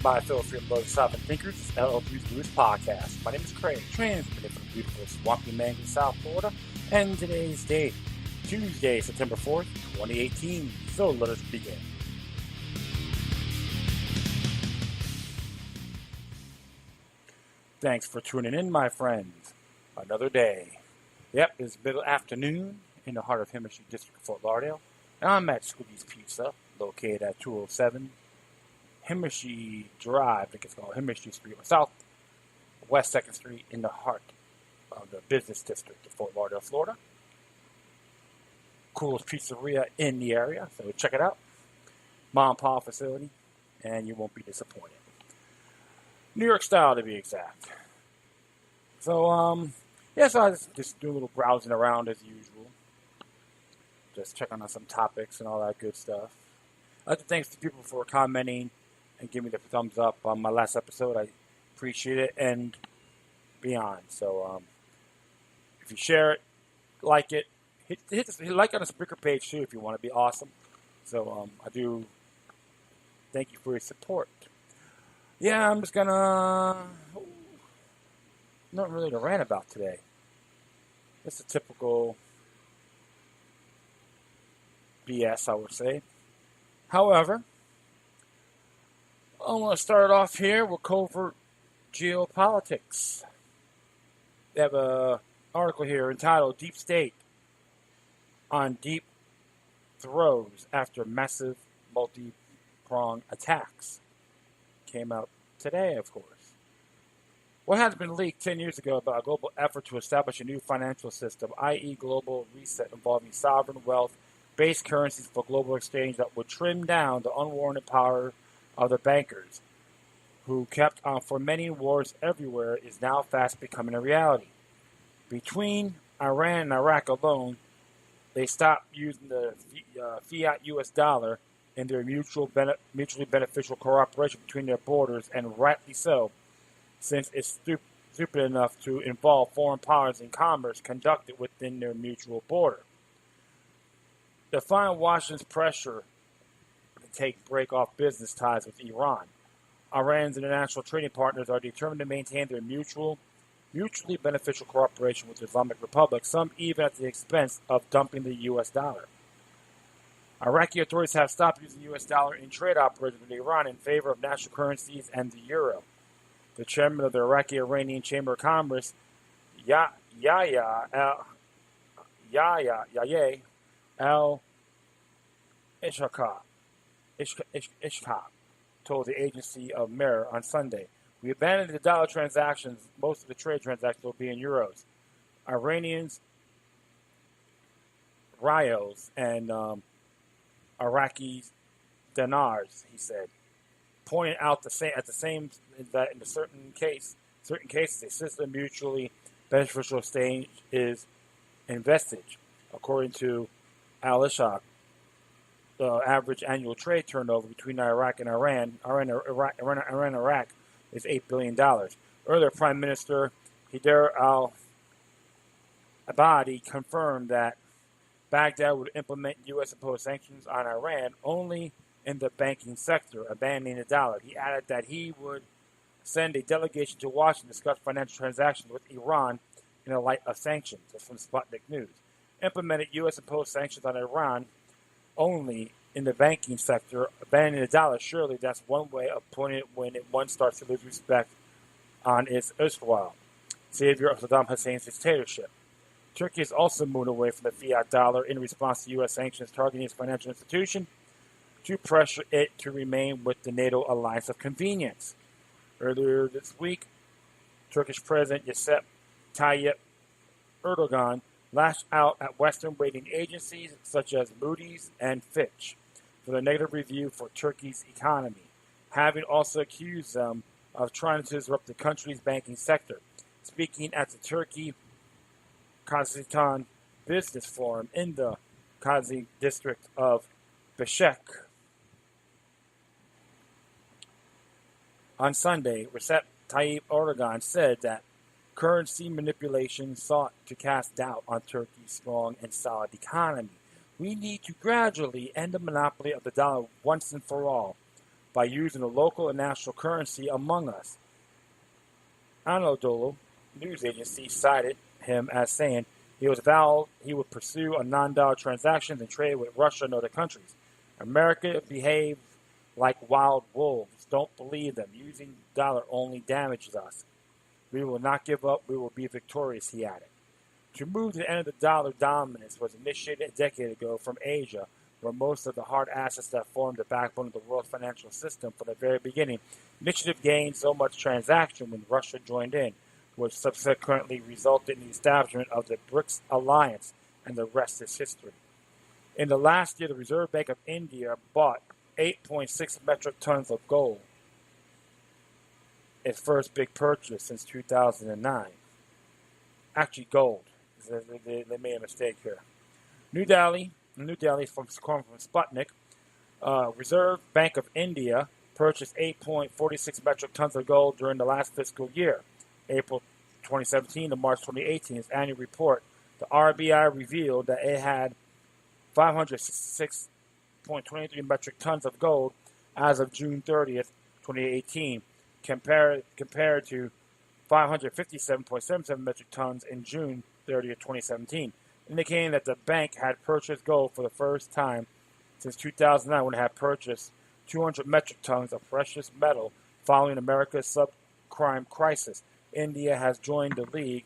by Phil Freedom Love Sovereign Thinkers, LLP's Blues Podcast. My name is Craig, transmitting from the beautiful Swampy Mango, South Florida, and today's date, Tuesday, September 4th, 2018. So let us begin. Thanks for tuning in, my friends. Another day. Yep, it's middle afternoon in the heart of Himmershey District of Fort Lauderdale, and I'm at Squiggy's Pizza, located at 207 Himmershey Drive, I think it's called Himmershey Street, South West 2nd Street, in the heart of the business district of Fort Lauderdale, Florida. Coolest pizzeria in the area, so check it out. Mom and pop facility, and you won't be disappointed. New York style, to be exact. So, so I just do a little browsing around as usual. Just checking on some topics and all that good stuff. I'd like to thank the people for commenting and giving me the thumbs up on my last episode. I appreciate it and beyond. So, if you share it, like it, hit like on the speaker page too if you want to be awesome. So, I do thank you for your support. Yeah, I'm just gonna not really to rant about today. It's a typical BS, I would say. However, I want to start off here with covert geopolitics. They have an article here entitled Deep State on Deep Throes After Massive Multi-pronged Attacks. Came out today, of course. What had been leaked 10 years ago about a global effort to establish a new financial system, i.e. global reset involving sovereign wealth-based currencies for global exchange that would trim down the unwarranted power of the bankers who kept on fomenting wars everywhere, is now fast becoming a reality. Between Iran and Iraq alone, they stopped using the fiat U.S. dollar in their mutually beneficial cooperation between their borders, and rightly so, since it's stupid enough to involve foreign powers in commerce conducted within their mutual border. Defying Washington's pressure to break off business ties with Iran, Iran's international trading partners are determined to maintain their mutually beneficial cooperation with the Islamic Republic, some even at the expense of dumping the U.S. dollar. Iraqi authorities have stopped using the U.S. dollar in trade operations with Iran in favor of national currencies and the euro. The chairman of the Iraqi-Iranian Chamber of Commerce, Yahya al-Ishaq, told the agency of Mir on Sunday, "We abandoned the dollar transactions. Most of the trade transactions will be in euros. Iranians, rials, and Iraqi dinars," he said, pointing out that in certain cases, a system mutually beneficial exchange is invested. According to al-Ishaq, the average annual trade turnover between Iraq and Iran is $8 billion. Earlier, Prime Minister Haider al-Abadi confirmed that Baghdad would implement U.S.-imposed sanctions on Iran only in the banking sector, abandoning the dollar. He added that he would send a delegation to Washington to discuss financial transactions with Iran in the light of sanctions. That's from Sputnik News. Implemented U.S.-imposed sanctions on Iran only in the banking sector, abandoning the dollar. Surely that's one way of putting it when one starts to lose respect on its erstwhile savior of Saddam Hussein's dictatorship. Turkey has also moved away from the fiat dollar in response to U.S. sanctions targeting its financial institution to pressure it to remain with the NATO alliance of convenience. Earlier this week, Turkish President Recep Tayyip Erdogan lashed out at Western rating agencies such as Moody's and Fitch for the negative review for Turkey's economy, having also accused them of trying to disrupt the country's banking sector. Speaking at the Turkey Kazakhstan Business Forum in the Kazakh district of Bishkek on Sunday, Recep Tayyip Erdogan said that currency manipulation sought to cast doubt on Turkey's strong and solid economy. We need to gradually end the monopoly of the dollar once and for all. by using the local and national currency among us. Anadolu news agency cited him as saying he was vowed he would pursue a non-dollar transactions and trade with Russia and other countries. America behaves like wild wolves. Don't believe them. Using dollar only damages us. We will not give up. We will be victorious, he added. To move to the end of the dollar dominance was initiated a decade ago from Asia, where most of the hard assets that formed the backbone of the world financial system from the very beginning. Initiative gained so much traction when Russia joined in, which subsequently resulted in the establishment of the BRICS alliance, and the rest is history. In the last year, the Reserve Bank of India bought 8.6 metric tons of gold, its first big purchase since 2009. Actually, gold. They made a mistake here. New Delhi from Sputnik, Reserve Bank of India purchased 8.46 metric tons of gold during the last fiscal year, April 2017 to March 2018. Its annual report, the RBI revealed that it had 566.23 metric tons of gold as of June 30th, 2018, compared to 557.77 metric tons in June 30th, 2017, indicating that the bank had purchased gold for the first time since 2009 when it had purchased 200 metric tons of precious metal following America's subprime crisis. India has joined the league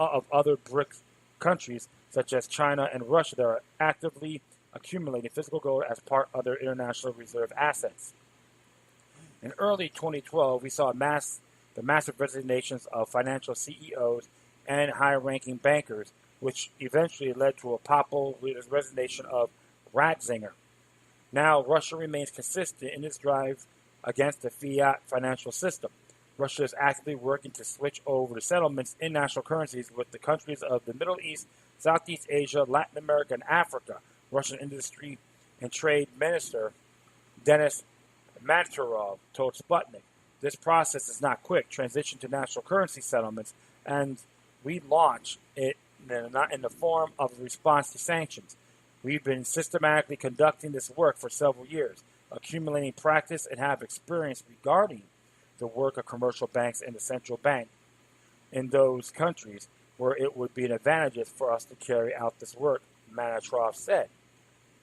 of other BRICS countries such as China and Russia that are actively accumulating physical gold as part of their international reserve assets. In early 2012, we saw the massive resignations of financial CEOs and high-ranking bankers, which eventually led to a popular resignation of Ratzinger. Now, Russia remains consistent in its drive against the fiat financial system. Russia is actively working to switch over to settlements in national currencies with the countries of the Middle East, Southeast Asia, Latin America, and Africa. Russian Industry and Trade Minister Denis Manturov told Sputnik, "This process is not quick. Transition to national currency settlements, and we launch it not in the form of a response to sanctions. We've been systematically conducting this work for several years, accumulating practice and have experience regarding the work of commercial banks and the central bank in those countries where it would be an advantage for us to carry out this work," Manturov said.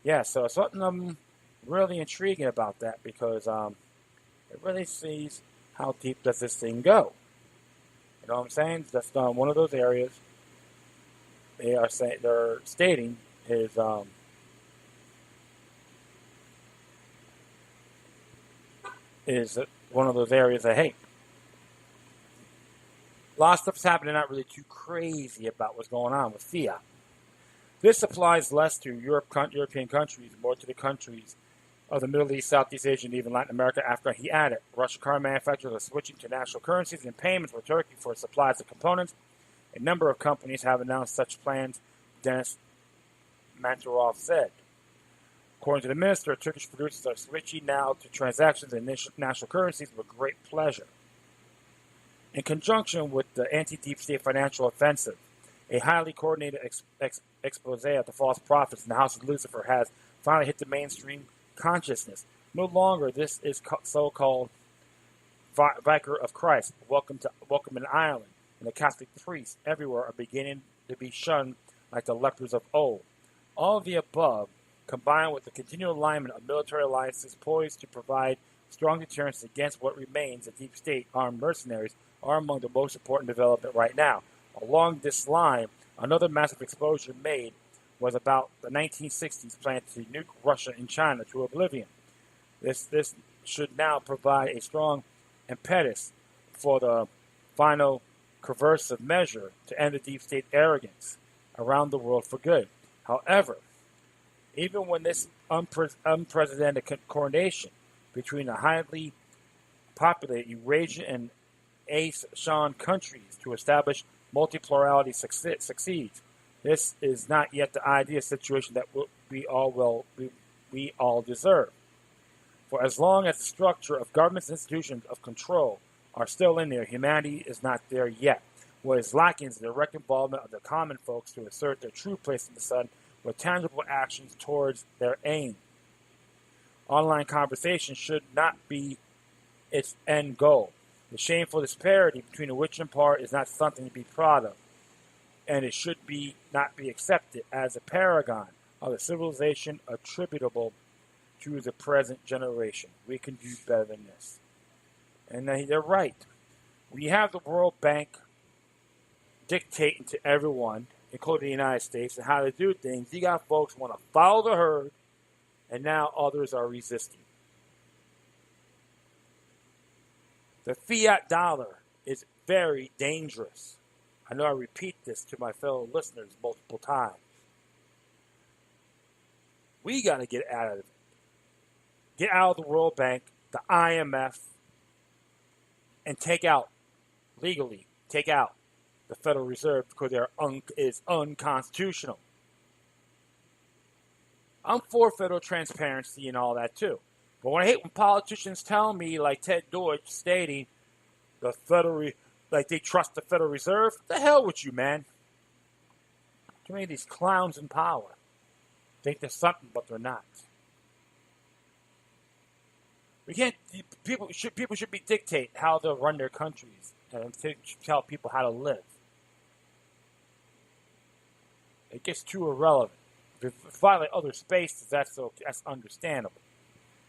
Yeah, so something really intriguing about that because it really sees how deep does this thing go. You know what I'm saying? That's one of those areas they're stating is one of those areas that, hey, a lot of stuff's happening, not really too crazy about what's going on with fiat. This applies less to European countries, more to the countries of the Middle East, Southeast Asia, and even Latin America. After he added, Russian car manufacturers are switching to national currencies and payments with Turkey for supplies of components. A number of companies have announced such plans, Denis Manturov said. According to the minister, Turkish producers are switching now to transactions in national currencies with great pleasure. In conjunction with the anti-deep state financial offensive, a highly coordinated expose of the false prophets in the House of Lucifer has finally hit the mainstream consciousness. No longer this is so-called Vicar of Christ, welcome in Ireland, and the Catholic priests everywhere are beginning to be shunned like the lepers of old. All of the above, combined with the continual alignment of military alliances poised to provide strong deterrence against what remains of deep state armed mercenaries, are among the most important development right now. Along this line, another massive explosion made was about the 1960s plan to nuke Russia and China to oblivion. This should now provide a strong impetus for the final coercive measure to end the deep state arrogance around the world for good. However, even when this unprecedented coordination between the highly populated Eurasian and Asian countries to establish multiplurality succeeds, this is not yet the ideal situation that we all deserve. For as long as the structure of governments and institutions of control are still in there, humanity is not there yet. What is lacking is the direct involvement of the common folks to assert their true place in the sun with tangible actions towards their aim. Online conversation should not be its end goal. The shameful disparity between the rich and poor is not something to be proud of, and it should not be accepted as a paragon of the civilization attributable to the present generation. We can do better than this. And they're right. We have the World Bank dictating to everyone, including the United States, and how to do things. You got folks who want to follow the herd, and now others are resisting. The fiat dollar is very dangerous. I know I repeat this to my fellow listeners multiple times. We got to get out of it. Get out of the World Bank, the IMF, and legally take out the Federal Reserve because it's unconstitutional. I'm for federal transparency and all that too. But when I hate when politicians tell me, like Ted Deutsch stating, they trust the Federal Reserve, the hell with you, man. Too many of these clowns in power think they're something, but they're not. We can't. People should be dictate how they'll run their countries and tell people how to live. It gets too irrelevant. If you violate other spaces, that's understandable.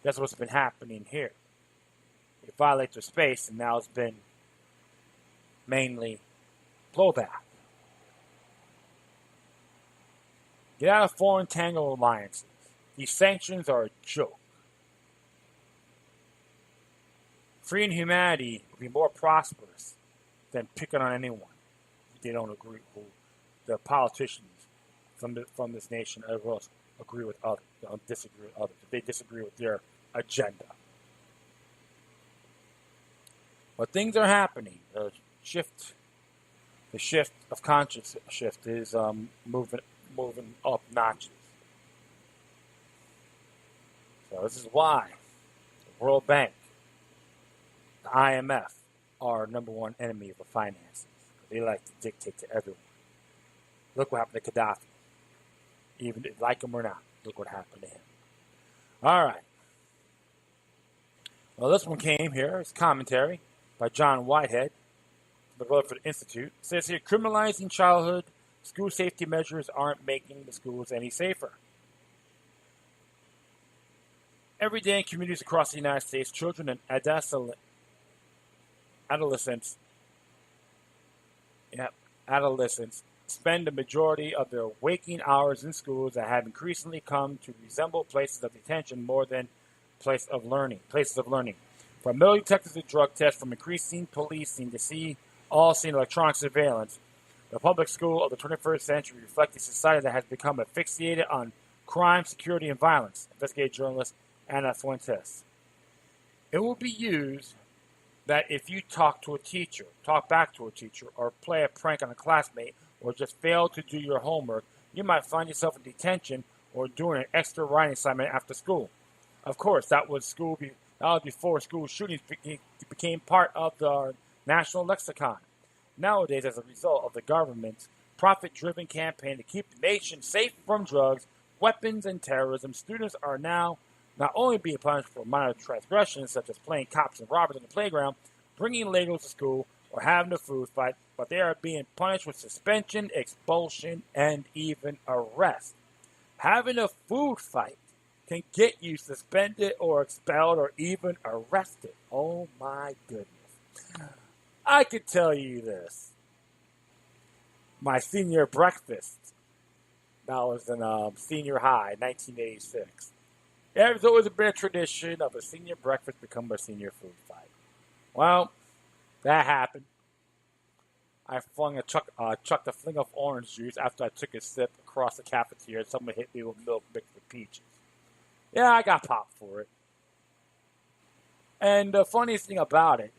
That's what's been happening here. You violate their space, and now it's been mainly blowback. Get out of foreign tangle alliances. These sanctions are a joke. Freeing humanity will be more prosperous than picking on anyone if they don't agree. The politicians from this nation agree with others. They don't disagree with others. If they disagree with their agenda. But things are happening. The shift of conscious shift is moving up notches. So this is why the World Bank, the IMF, are number one enemy of the finances. They like to dictate to everyone. Look what happened to Gaddafi. Even if you like him or not, look what happened to him. All right. Well, this one came here. It's commentary by John Whitehead, the Rutherford Institute. It says here, criminalizing childhood school safety measures aren't making the schools any safer. Every day in communities across the United States, children and adolescents spend the majority of their waking hours in schools that have increasingly come to resemble places of detention more than places of learning. From metal detectors to drug tests, from increasing policing to all-scene electronic surveillance, the public school of the 21st century reflects a society that has become asphyxiated on crime, security, and violence, investigative journalist Ana Fuentes. It will be used that if you talk back to a teacher, or play a prank on a classmate, or just fail to do your homework, you might find yourself in detention or doing an extra writing assignment after school. Of course, that was before school shootings became part of the national lexicon. Nowadays, as a result of the government's profit-driven campaign to keep the nation safe from drugs, weapons, and terrorism, students are now not only being punished for minor transgressions such as playing cops and robbers on the playground, bringing Legos to school, or having a food fight, but they are being punished with suspension, expulsion, and even arrest. Having a food fight can get you suspended or expelled or even arrested. Oh my goodness. I could tell you this. My senior breakfast, that was in senior high, 1986. There's always been a tradition of a senior breakfast become a senior food fight. Well, that happened. I chucked a fling of orange juice after I took a sip across the cafeteria. Someone hit me with milk mixed with peaches. Yeah, I got popped for it. And the funniest thing about it,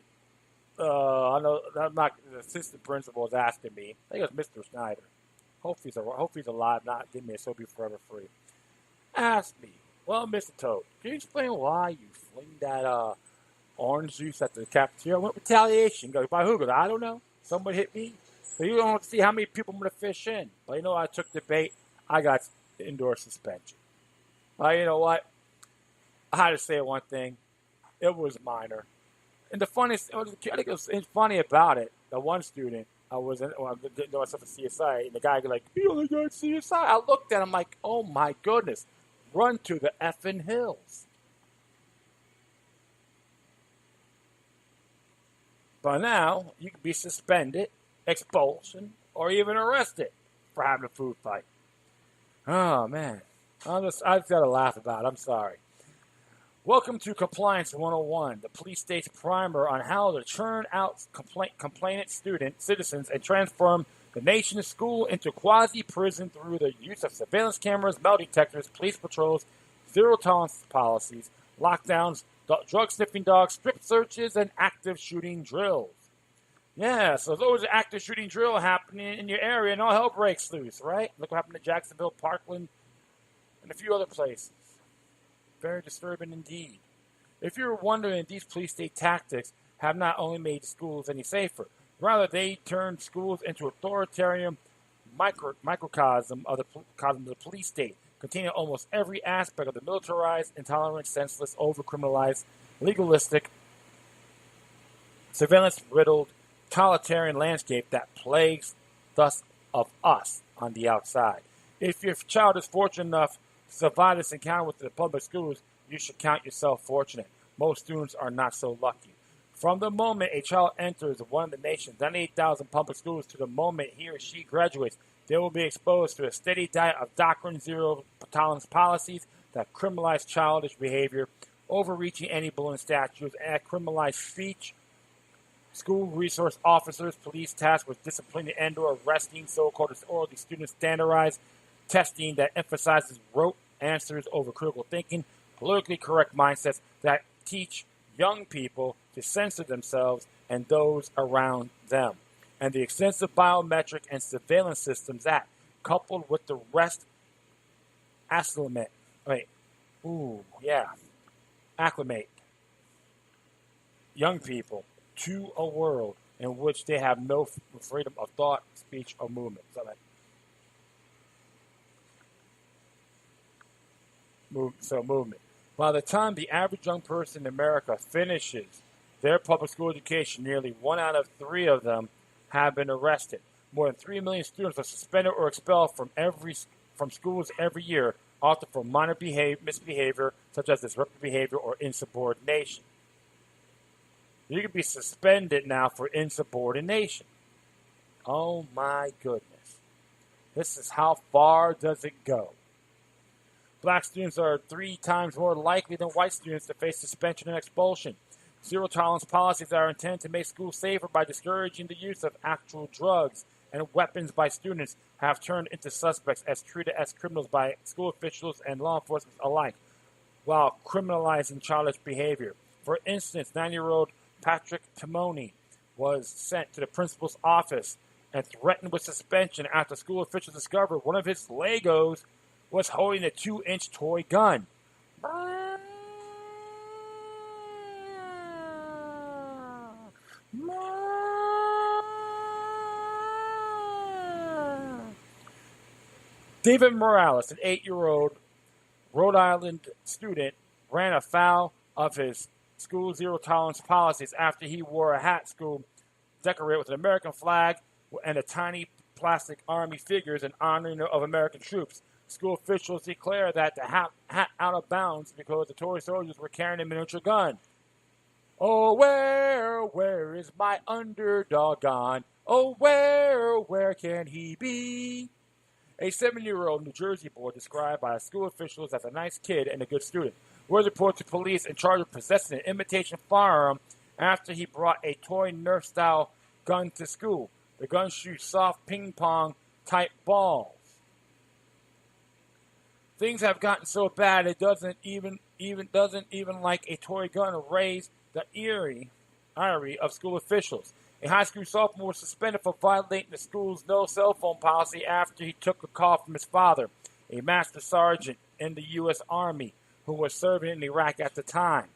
I know the assistant principal was asking me. I think it was Mr. Schneider. Hope he's alive, not give me a Sobe Forever free. Asked me, well, Mr. Toad, can you explain why you fling that orange juice at the cafeteria? I went retaliation. Goes, by who? Goes, I don't know. Someone hit me. So you don't see how many people I'm going to fish in. But you know, I took the bait. I got indoor suspension. You know what? I had to say one thing. It was minor. And the funniest, I think it was funny about it. The one student, I was in, well, didn't know myself at CSI, and the guy was like, "You only got CSI." I looked at him like, "Oh my goodness, run to the effing hills!" But now you can be suspended, expulsion, or even arrested for having a food fight. Oh man, I just gotta laugh about it. I'm sorry. Welcome to Compliance 101, the police state's primer on how to churn out complainant citizens and transform the nation's school into quasi-prison through the use of surveillance cameras, metal detectors, police patrols, zero-tolerance policies, lockdowns, drug-sniffing dogs, strip searches, and active shooting drills. Yeah, so there's always an active shooting drill happening in your area, and all hell breaks loose, right? Look what happened to Jacksonville, Parkland, and a few other places. Very disturbing indeed. If you're wondering, these police state tactics have not only made schools any safer, rather they turned schools into authoritarian microcosm of the police state, containing almost every aspect of the militarized, intolerant, senseless, over-criminalized, legalistic, surveillance-riddled, totalitarian landscape that plagues thus of us on the outside. If your child is fortunate enough to survive this encounter with the public schools, you should count yourself fortunate. Most students are not so lucky. From the moment a child enters one of the nation's 98,000 public schools to the moment he or she graduates, they will be exposed to a steady diet of doctrine zero tolerance policies that criminalize childish behavior, overreaching anti-bullying statutes, and criminalize speech. School resource officers, police tasked with disciplining and/or arresting so-called disorderly students, standardized testing that emphasizes rote answers over critical thinking, politically correct mindsets that teach young people to censor themselves and those around them, and the extensive biometric and surveillance systems that, coupled with the rest, acclimate young people to a world in which they have no freedom of thought, speech, or movement. Movement. By the time the average young person in America finishes their public school education, nearly 1 out of 3 of them have been arrested. More than 3 million students are suspended or expelled from schools every year, often for minor misbehavior, such as disruptive behavior or insubordination. You can be suspended now for insubordination. Oh my goodness. This is how far does it go? Black students are 3 times more likely than white students to face suspension and expulsion. Zero tolerance policies are intended to make schools safer by discouraging the use of actual drugs and weapons by students have turned into suspects as treated as criminals by school officials and law enforcement alike, while criminalizing childish behavior. For instance, 9-year-old Patrick Timony was sent to the principal's office and threatened with suspension after school officials discovered one of his Legos was holding a 2-inch toy gun. David Morales, an 8-year-old Rhode Island student, ran afoul of his school zero tolerance policies after he wore a hat school decorated with an American flag and a tiny plastic army figures in honor of American troops. School officials declare that the hat out of bounds because the toy soldiers were carrying a miniature gun. Oh, where is my underdog gone? Oh, where can he be? A 7-year-old New Jersey boy described by school officials as a nice kid and a good student was reported to police in charge of possessing an imitation firearm after he brought a toy Nerf-style gun to school. The gun shoots soft ping-pong type balls. Things have gotten so bad it doesn't even like a toy gun raise the ire of school officials. A high school sophomore was suspended for violating the school's no cell phone policy after he took a call from his father, a master sergeant in the U.S. Army who was serving in Iraq at the time.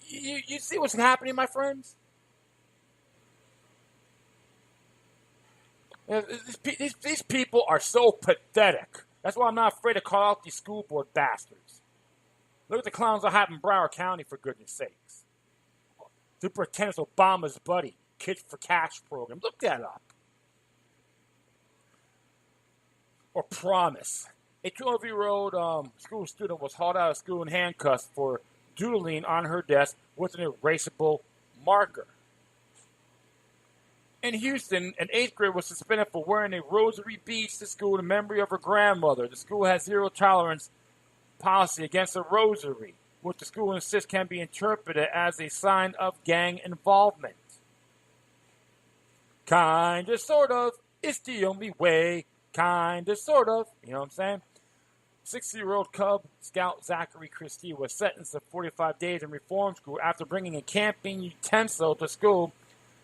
You see what's happening, my friends? These people are so pathetic. That's why I'm not afraid to call out these school board bastards. Look at the clowns that have in Broward County, for goodness sakes. Superintendent's Obama's buddy, Kids for Cash program. Look that up. Or Promise. A 12-year-old school student was hauled out of school in handcuffs for doodling on her desk with an erasable marker. In Houston, an 8th grader was suspended for wearing a rosary beads to school in memory of her grandmother. The school has zero tolerance policy against a rosary, which the school insists can be interpreted as a sign of gang involvement. Kinda, sort of, it's the only way. Kinda, sort of, you know what I'm saying? 60-year-old Cub Scout Zachary Christie was sentenced to 45 days in reform school after bringing a camping utensil to school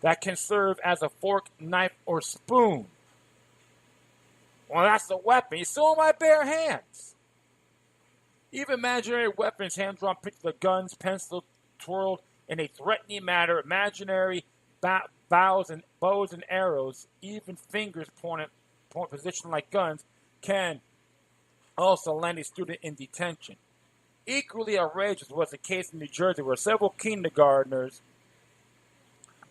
that can serve as a fork, knife, or spoon. Well, that's a weapon. You saw my bare hands. Even imaginary weapons, hand-drawn pictures of guns, pencil twirled in a threatening manner, imaginary bows and arrows, even fingers point positioned like guns, can also land a student in detention. Equally outrageous was the case in New Jersey where several kindergartners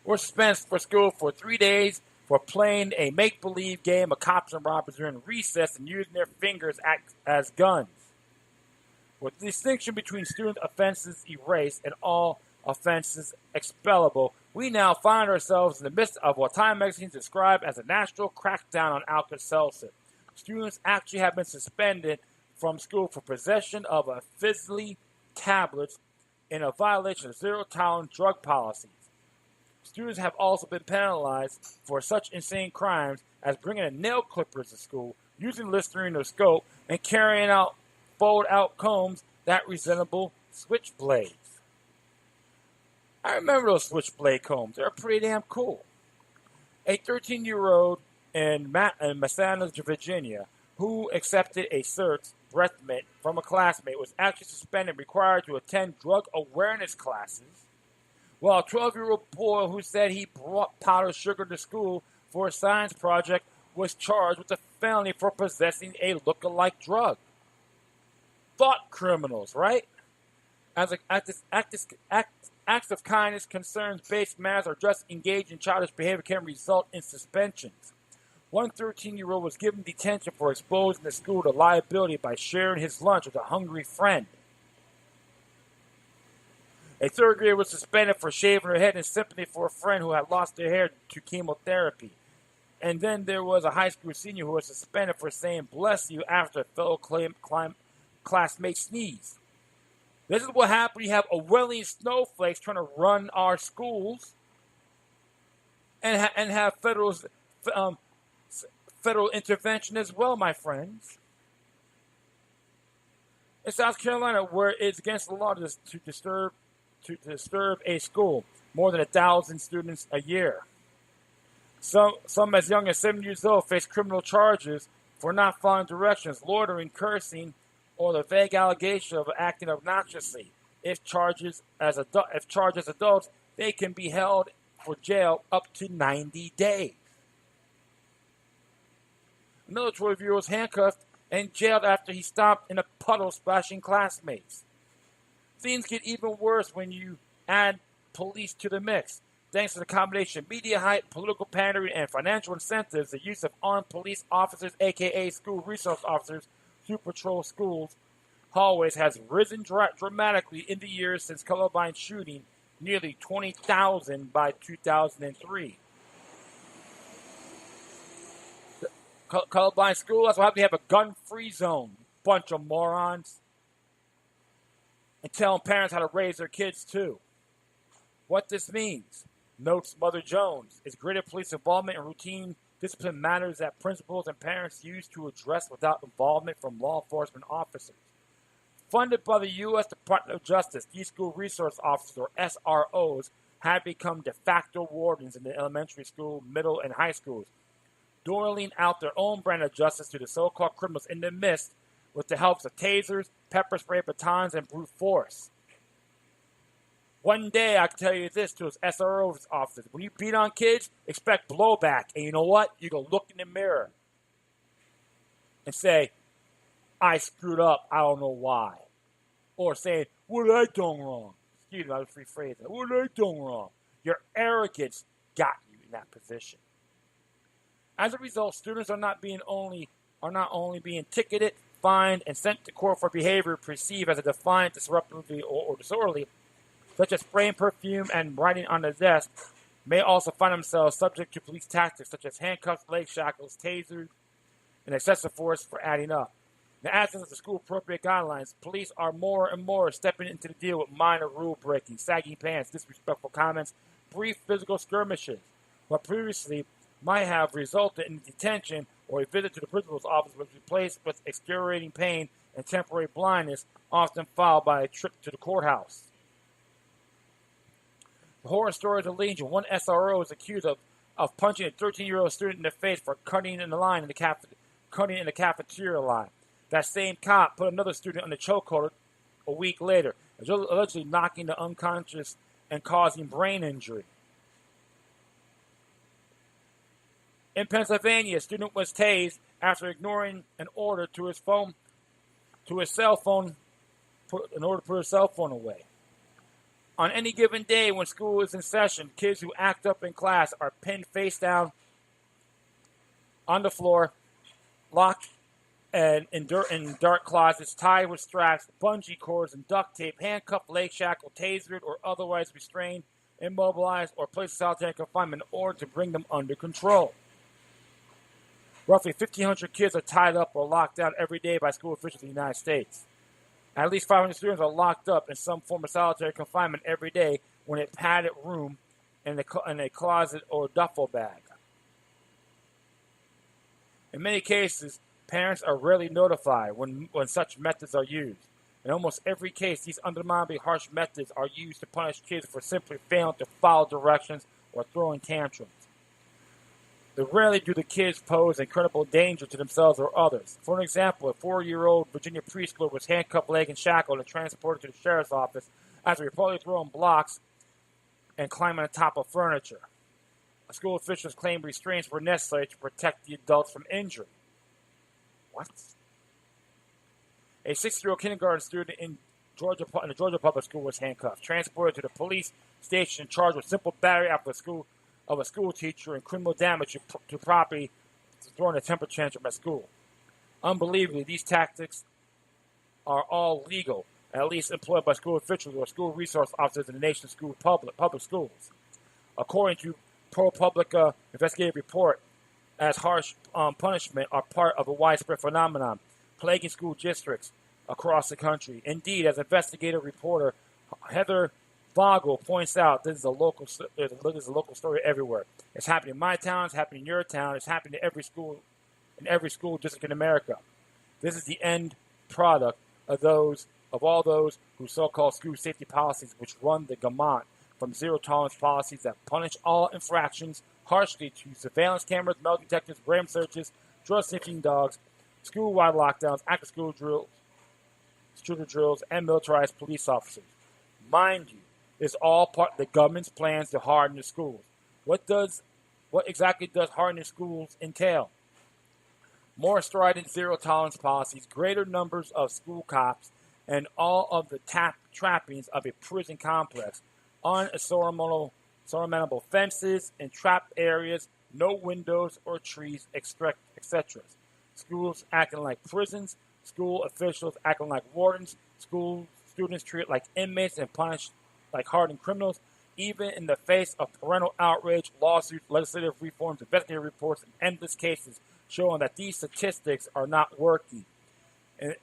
were suspended for school for 3 days for playing a make-believe game of cops and robbers during recess and using their fingers as guns. With the distinction between student offenses erased and all offenses expellable, we now find ourselves in the midst of what Time magazine described as a national crackdown on Alka-Seltzer. Students actually have been suspended from school for possession of a Fizzly tablets in a violation of zero-tolerance drug policies. Students have also been penalized for such insane crimes as bringing in nail clippers to school, using Listerine or scope, and carrying out fold-out combs that resemble switchblades. I remember those switchblade combs. They're pretty damn cool. A 13-year-old in Massachusetts, Virginia, who accepted a search breath mint from a classmate was actually suspended and required to attend drug awareness classes, while a 12-year-old boy who said he brought powdered sugar to school for a science project was charged with a felony for possessing a look-alike drug. Thought criminals, right? As acts of kindness, concerns-based matters, or just engaged in childish behavior can result in suspensions. One 13-year-old was given detention for exposing the school to liability by sharing his lunch with a hungry friend. A 3rd grader was suspended for shaving her head in sympathy for a friend who had lost their hair to chemotherapy. And then there was a high school senior who was suspended for saying "bless you" after a fellow classmate sneezed. This is what happens when you have Orwellian snowflakes trying to run our schools and have federal intervention as well, my friends. In South Carolina, where it's against the law to disturb a school, more than 1,000 students a year. Some as young as 7 years old face criminal charges for not following directions, loitering, cursing, or the vague allegation of acting obnoxiously. If charged as adults, they can be held for jail up to 90 days. Another 12-year-old was handcuffed and jailed after he stopped in a puddle splashing classmates. Things get even worse when you add police to the mix. Thanks to the combination of media hype, political pandering, and financial incentives, the use of armed police officers, aka school resource officers, to patrol schools hallways has risen dramatically in the years since Columbine shooting, nearly 20,000 by 2003. Columbine School, that's why we have a gun-free zone, bunch of morons. And telling parents how to raise their kids, too. What this means, notes Mother Jones, is greater police involvement in routine discipline matters that principals and parents use to address without involvement from law enforcement officers. Funded by the U.S. Department of Justice, these school resource officers, or SROs, have become de facto wardens in the elementary school, middle, and high schools, doling out their own brand of justice to the so-called criminals in the midst with the help of tasers, pepper spray, batons, and brute force. One day, I can tell you this to those SRO officers. When you beat on kids, expect blowback. And you know what? You go look in the mirror and say, I screwed up, I don't know why. Or saying, what did I done wrong? Excuse me, I was rephrasing. What did I done wrong? Your arrogance got you in that position. As a result, students are not only being ticketed, fined, and sent to court for behavior perceived as a defiant, disruptive, or disorderly, such as spraying perfume and writing on the desk, may also find themselves subject to police tactics such as handcuffs, leg shackles, tasers, and excessive force for adding up. In the absence of the school-appropriate guidelines, police are more and more stepping into the deal with minor rule-breaking, sagging pants, disrespectful comments, brief physical skirmishes, what previously might have resulted in detention or a visit to the principal's office was replaced with excruciating pain and temporary blindness, often followed by a trip to the courthouse. The horror stories are legion. One SRO is accused of punching a 13-year-old student in the face for cutting in the cafeteria line. That same cop put another student on the chokehold a week later, allegedly knocking the unconscious and causing brain injury. In Pennsylvania, a student was tased after ignoring an order to his cell phone, in order to put his cell phone away. On any given day when school is in session, kids who act up in class are pinned face down on the floor, locked and in dark closets, tied with straps, bungee cords, and duct tape, handcuffed, leg shackled, tasered, or otherwise restrained, immobilized, or placed in solitary confinement in order to bring them under control. Roughly 1,500 kids are tied up or locked down every day by school officials in the United States. At least 500 students are locked up in some form of solitary confinement every day in a padded room in a closet or duffel bag. In many cases, parents are rarely notified when such methods are used. In almost every case, these undeniably harsh methods are used to punish kids for simply failing to follow directions or throwing tantrums. Rarely do the kids pose incredible danger to themselves or others. For an example, a 4-year-old Virginia preschooler was handcuffed, leg, and shackled and transported to the sheriff's office after reportedly throwing blocks and climbing on top of furniture. School officials claimed restraints were necessary to protect the adults from injury. What? A 6-year-old kindergarten student in the Georgia public school was handcuffed, transported to the police station, charged with simple battery after a school teacher and criminal damage to property for throwing a temper tantrum at school. Unbelievably, these tactics are all legal, at least employed by school officials or school resource officers in the nation's public schools. According to ProPublica investigative report, as harsh punishment are part of a widespread phenomenon plaguing school districts across the country. Indeed, as investigative reporter Heather Vogel points out, this is a local story everywhere. It's happening in my town, it's happening in your town, it's happening in every school district in America. This is the end product of all those whose so-called school safety policies, which run the gamut from zero-tolerance policies that punish all infractions harshly to surveillance cameras, metal detectors, ram searches, drug-sniffing dogs, school-wide lockdowns, after-school drills, shooter drills, and militarized police officers. Mind you, it's all part of the government's plans to harden the schools. What exactly does hardening schools entail? More strident zero-tolerance policies, greater numbers of school cops, and all of the trappings of a prison complex. Unsurmountable fences and trapped areas, no windows or trees, etc. Schools acting like prisons, school officials acting like wardens, school students treated like inmates and punished like hardened criminals, even in the face of parental outrage, lawsuits, legislative reforms, investigative reports, and endless cases showing that these statistics are not working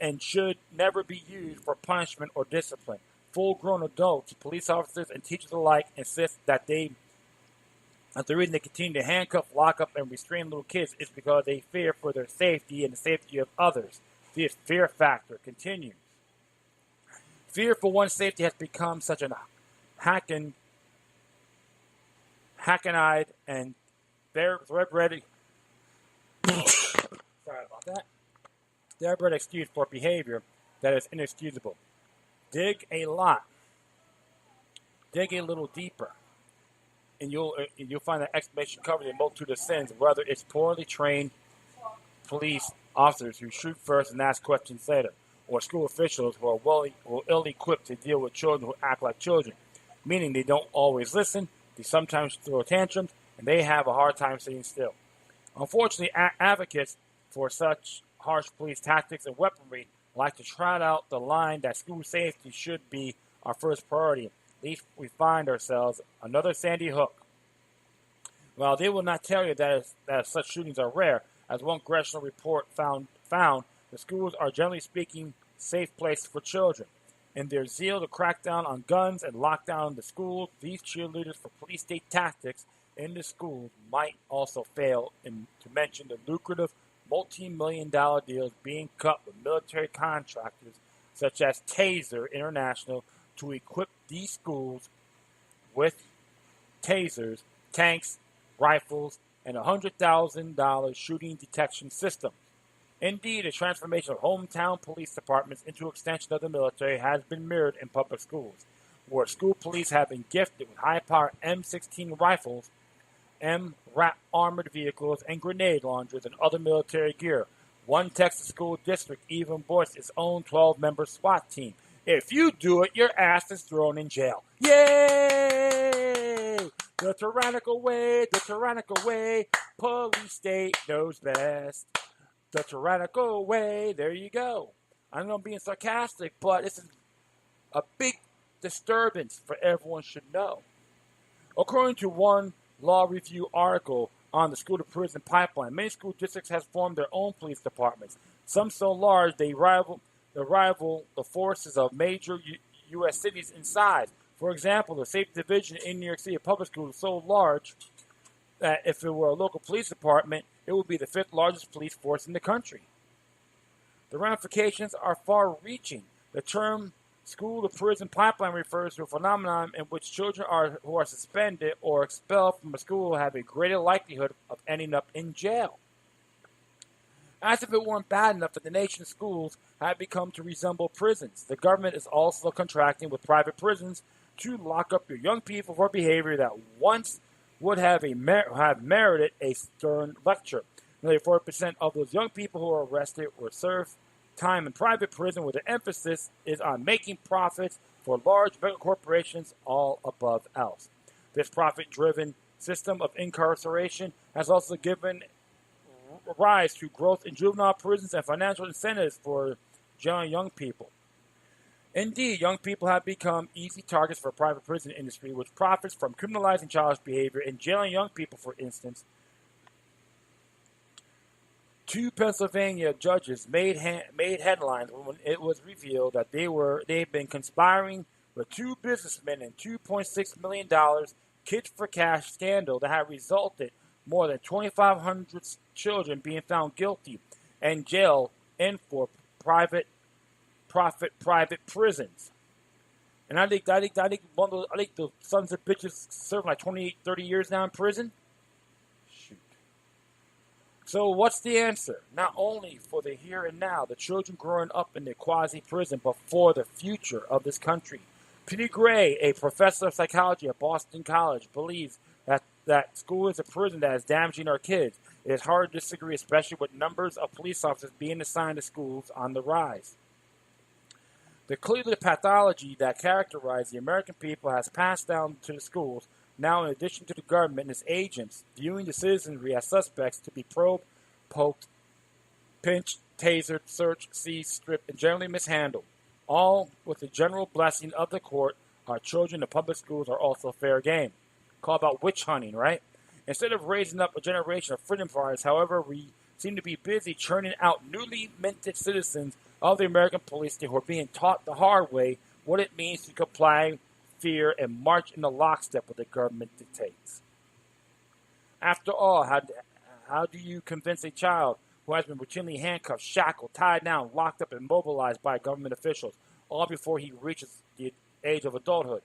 and should never be used for punishment or discipline. Full-grown adults, police officers, and teachers alike insist that the reason they continue to handcuff, lock up, and restrain little kids is because they fear for their safety and the safety of others. The fear factor continues. Fear for one's safety has become such an hackneyed and thoroughbred excuse for behavior that is inexcusable. Dig a little deeper, and you'll find that explanation covers a multitude of sins, whether it's poorly trained police officers who shoot first and ask questions later, or school officials who are ill-equipped to deal with children who act like children, meaning they don't always listen, they sometimes throw tantrums, and they have a hard time sitting still. Unfortunately, advocates for such harsh police tactics and weaponry like to trot out the line that school safety should be our first priority. At least we find ourselves another Sandy Hook. Well, they will not tell you that such shootings are rare. As one congressional report found, the schools are generally speaking safe places for children. In their zeal to crack down on guns and lock down the schools, these cheerleaders for police state tactics in the schools might also fail to mention the lucrative multi-million-dollar deals being cut with military contractors such as Taser International to equip these schools with tasers, tanks, rifles, and $100,000 shooting detection system. Indeed, a transformation of hometown police departments into an extension of the military has been mirrored in public schools, where school police have been gifted with high-power M16 rifles, MRAP armored vehicles, and grenade launchers and other military gear. One Texas school district even voiced its own 12-member SWAT team. If you do it, your ass is thrown in jail. Yay! The tyrannical way, police state knows best. The tyrannical way, there you go. I know I'm being sarcastic, but this is a big disturbance for everyone should know. According to one law review article on the school-to-prison pipeline, many school districts have formed their own police departments, some so large they rival the forces of major U.S. cities in size. For example, the Safety Division in New York City Public Schools is so large that if it were a local police department, it would be the 5th largest police force in the country. The ramifications are far-reaching. The term school-to-prison pipeline refers to a phenomenon in which children who are suspended or expelled from a school have a greater likelihood of ending up in jail. As if it weren't bad enough that the nation's schools have become to resemble prisons, the government is also contracting with private prisons to lock up your young people for behavior that once would have merited a stern lecture. Nearly 40% of those young people who are arrested or serve time in private prison, where the emphasis is on making profits for large mega corporations all above else. This profit-driven system of incarceration has also given rise to growth in juvenile prisons and financial incentives for young people. Indeed, young people have become easy targets for the private prison industry, which profits from criminalizing childish behavior and jailing young people, for instance. 2 Pennsylvania judges made headlines when it was revealed that they'd been conspiring with 2 businessmen in $2.6 million kids for cash scandal that had resulted more than 2,500 children being found guilty and jailed in for private prisons. And I think the sons of bitches serve like 28, 30 years now in prison. Shoot. So what's the answer? Not only for the here and now, the children growing up in the quasi-prison, but for the future of this country. Peter Gray, a professor of psychology at Boston College, believes that school is a prison that is damaging our kids. It is hard to disagree, especially with numbers of police officers being assigned to schools on the rise. The clear pathology that characterizes the American people has passed down to the schools, now in addition to the government and its agents, viewing the citizenry as suspects to be probed, poked, pinched, tasered, searched, seized, stripped, and generally mishandled. All with the general blessing of the court, our children in public schools are also fair game. Call about witch hunting, right? Instead of raising up a generation of freedom fighters, however, we seem to be busy churning out newly minted citizens of the American police who are being taught the hard way what it means to comply, fear, and march in the lockstep what the government dictates. After all, how do you convince a child who has been routinely handcuffed, shackled, tied down, locked up, and mobilized by government officials, all before he reaches the age of adulthood,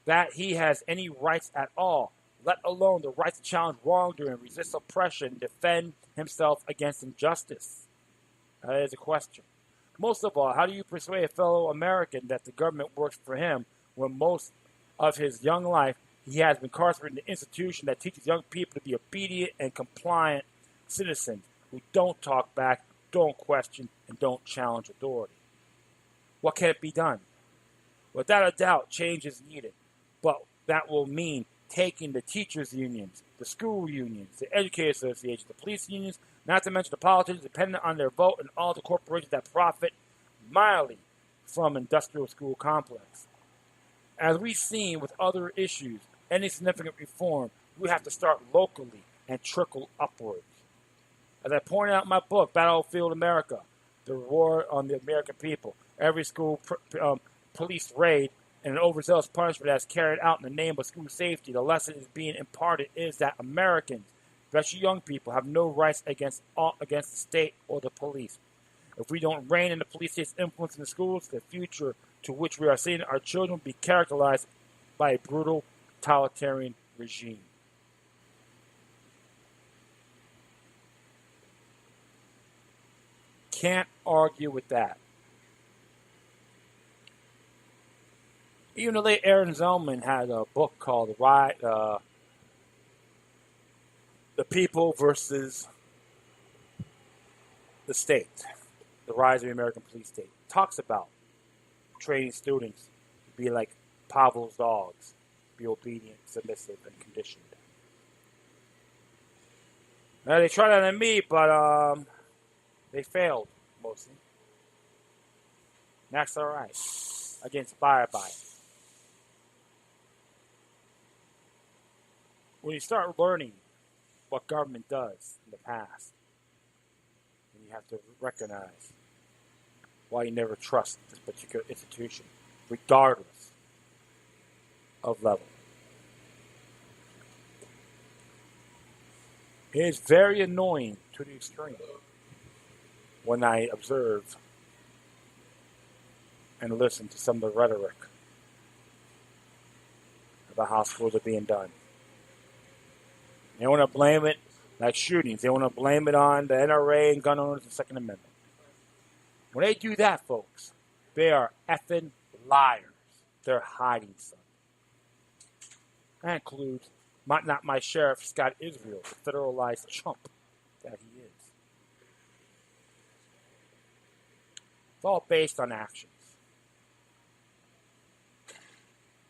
that he has any rights at all, let alone the right to challenge wrongdoing, resist oppression, defend himself against injustice? That is a question. Most of all, how do you persuade a fellow American that the government works for him when most of his young life he has been incarcerated in an institution that teaches young people to be obedient and compliant citizens who don't talk back, don't question, and don't challenge authority. What can it be done? Without a doubt, change is needed, but that will mean taking the teachers' unions, the school unions, the educator associations, the police unions, not to mention the politicians dependent on their vote and all the corporations that profit mildly from industrial school complex. As we've seen with other issues, any significant reform, we have to start locally and trickle upwards. As I pointed out in my book, Battlefield America, the war on the American people, every school police raid and an overzealous punishment that is carried out in the name of school safety, the lesson is being imparted is that Americans, especially young people, have no rights against the state or the police. If we don't rein in the police state's influence in the schools, the future to which we are seeing our children will be characterized by a brutal, totalitarian regime. Can't argue with that. Even the late Aaron Zellman had a book called The People versus the State, The Rise of the American Police State. Talks about training students to be like Pavlov's dogs, be obedient, submissive, and conditioned. Now, they tried that on me, but they failed, mostly. That's all right. I get inspired by it. When you start learning what government does in the past, you have to recognize why you never trust this particular institution, regardless of level. It is very annoying to the extreme when I observe and listen to some of the rhetoric about how schools are being done. They want to blame it like shootings. They want to blame it on the NRA and gun owners and Second Amendment. When they do that, folks, they are effing liars. They're hiding something. That includes not my sheriff, Scott Israel, the federalized chump that he is. It's all based on actions.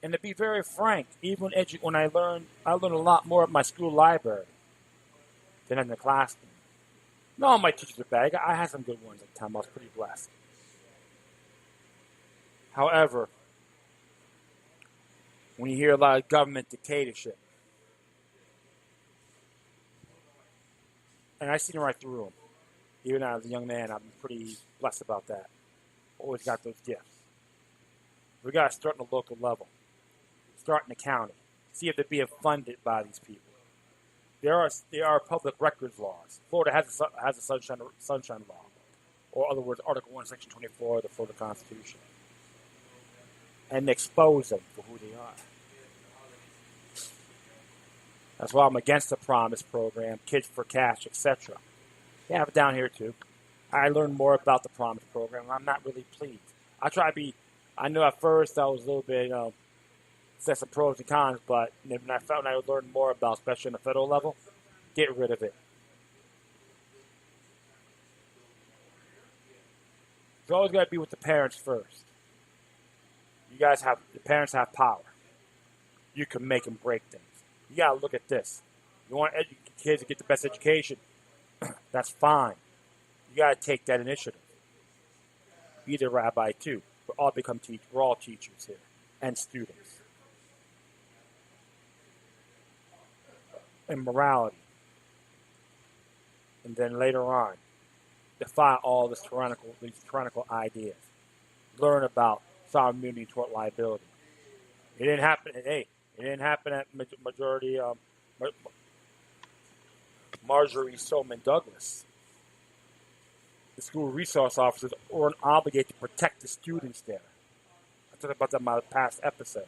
And to be very frank, even when I learned a lot more at my school library than in the classroom. Not all my teachers are bad. I had some good ones at the time. I was pretty blessed. However, when you hear a lot of government dictatorship, and I've seen right through them, even as a young man, I'm pretty blessed about that. Always got those gifts. We got to start on the local level. Start in the county. See if they're being funded by these people. There are public records laws. Florida has a sunshine law, or in other words, Article 1, Section 24 of the Florida Constitution, and expose them for who they are. That's why I'm against the Promise program, Kids for Cash, etc. They have it down here too. I learned more about the Promise program, and I'm not really pleased. I know at first I was a little bit, said some pros and cons, but when I found I would learn more about, especially on the federal level, get rid of it. It's always got to be with the parents first. The parents have power. You can make and break things. You got to look at this. You want kids to get the best education, that's fine. You got to take that initiative. Be the rabbi too. We're all teachers here and students. And morality. And then later on, defy all these tyrannical ideas. Learn about sovereign immunity and tort liability. It didn't happen. It didn't happen at majority. Marjorie Stoneman Douglas. The school resource officers weren't obligated to protect the students there. I talked about that in my past episodes.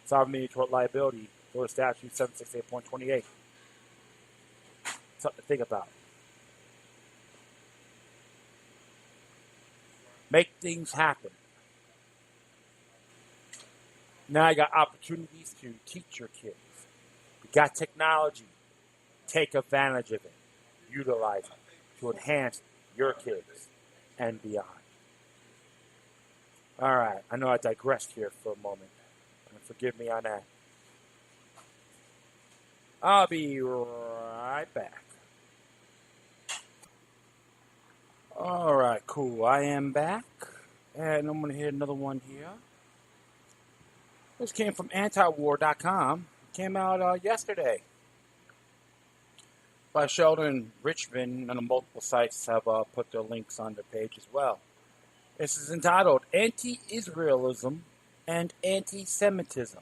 Sovereign immunity and tort liability. Florida Statute 768.28. Something to think about. Make things happen. Now you got opportunities to teach your kids. You got technology. Take advantage of it. Utilize it to enhance your kids, and beyond. All right, I know I digressed here for a moment. Forgive me on that. I'll be right back. All right, cool. I am back, and I'm going to hit another one here. This came from antiwar.com. Came out yesterday by Sheldon Richman, and multiple sites have put their links on the page as well. This is entitled Anti-Israelism and Anti-Semitism,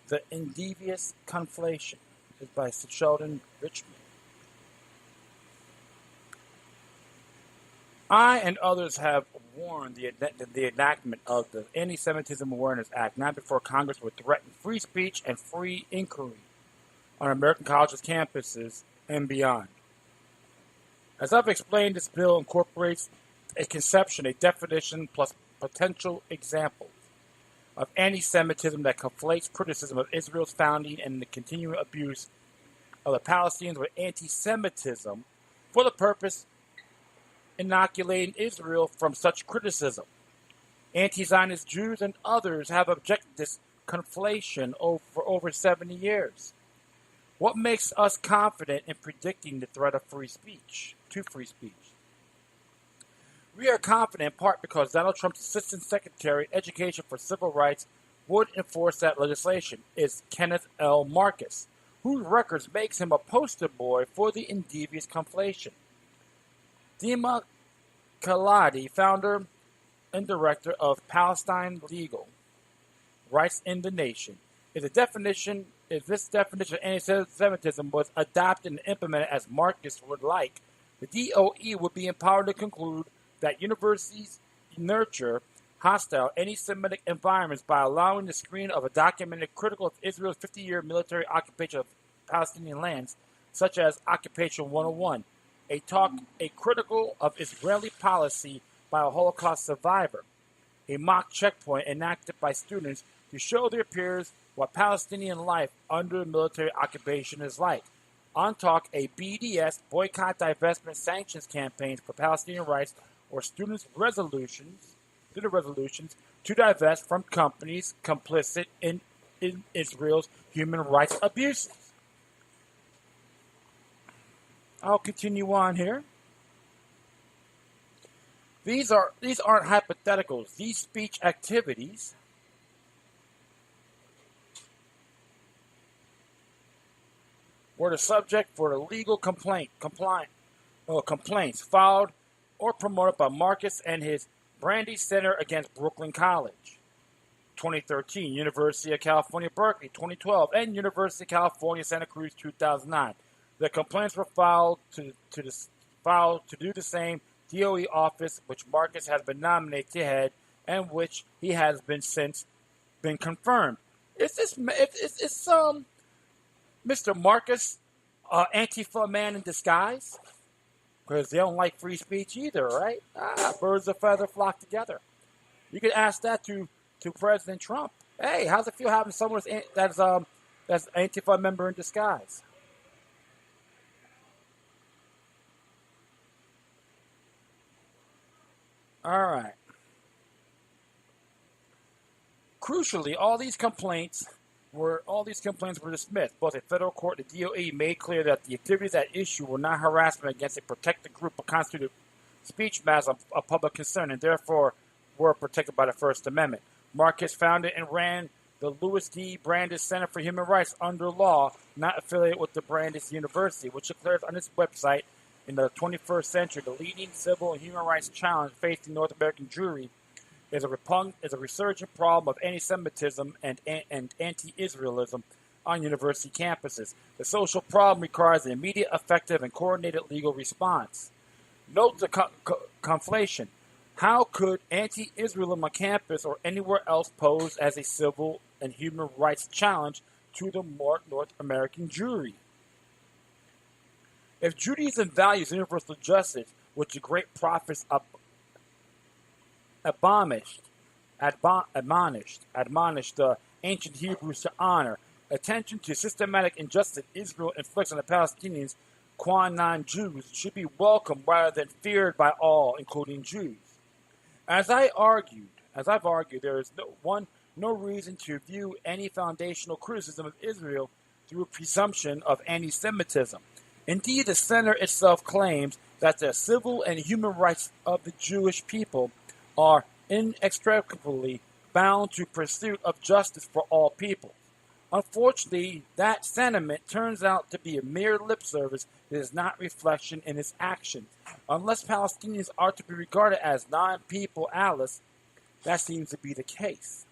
the Invidious Conflation. It's by Sheldon Richman. I and others have warned the enactment of the Anti-Semitism Awareness Act, not before Congress would threaten free speech and free inquiry on American colleges, campuses, and beyond. As I've explained, this bill incorporates a conception, a definition, plus potential examples of anti-Semitism that conflates criticism of Israel's founding and the continuing abuse of the Palestinians with anti-Semitism for the purpose inoculating Israel from such criticism. Anti-Zionist Jews and others have objected to this conflation for over 70 years. What makes us confident in predicting the threat of free speech? We are confident in part because Donald Trump's Assistant Secretary of Education for Civil Rights would enforce that legislation is Kenneth L. Marcus, whose records makes him a poster boy for the Invidious Conflation. Dima Khaladi, founder and director of Palestine Legal Rights in the Nation, if this definition of anti-Semitism was adopted and implemented as Marcus would like, the DOE would be empowered to conclude that universities nurture hostile anti-Semitic environments by allowing the screen of a documented critical of Israel's 50-year military occupation of Palestinian lands, such as Occupation 101, a critical of Israeli policy by a Holocaust survivor, a mock checkpoint enacted by students to show their peers what Palestinian life under military occupation is like. On talk, a BDS, boycott, divestment, sanctions campaigns for Palestinian rights, or student resolutions to divest from companies complicit in Israel's human rights abuses. I'll continue on here. These aren't hypotheticals. These speech activities were the subject for the legal complaints filed or promoted by Marcus and his Brandy Center against Brooklyn College, 2013, University of California, Berkeley, 2012, and University of California, Santa Cruz, 2009. The complaints were filed to do the same DOE office, which Marcus has been nominated to head, and which he has since been confirmed. Is Mr. Marcus Antifa man in disguise? Because they don't like free speech either, right? Birds of a feather flock together. You could ask that to President Trump. Hey, how's it feel having someone that's Antifa member in disguise? All right. Crucially, all these complaints were dismissed. Both a federal court and the DOE made clear that the activities at issue were not harassment against a protected group of constituted speech matters of public concern, and therefore were protected by the First Amendment. Marcus founded and ran the Louis D. Brandeis Center for Human Rights under law, not affiliated with the Brandeis University, which declares on its website, in the 21st century, the leading civil and human rights challenge facing North American Jewry is a resurgent problem of anti-Semitism and anti-Israelism on university campuses. The social problem requires an immediate, effective, and coordinated legal response. Note the conflation. How could anti-Israelism on campus or anywhere else pose as a civil and human rights challenge to the North American Jewry? If Judaism values universal justice, which the great prophets admonished the ancient Hebrews to honor, attention to systematic injustice Israel inflicts on the Palestinians, qua non-Jews should be welcomed rather than feared by all, including Jews. As I've argued, there is no reason to view any foundational criticism of Israel through a presumption of anti-Semitism. Indeed, the center itself claims that the civil and human rights of the Jewish people are inextricably bound to pursuit of justice for all people. Unfortunately, that sentiment turns out to be a mere lip service that is not reflection in its actions. Unless Palestinians are to be regarded as non-people allies, that seems to be the case.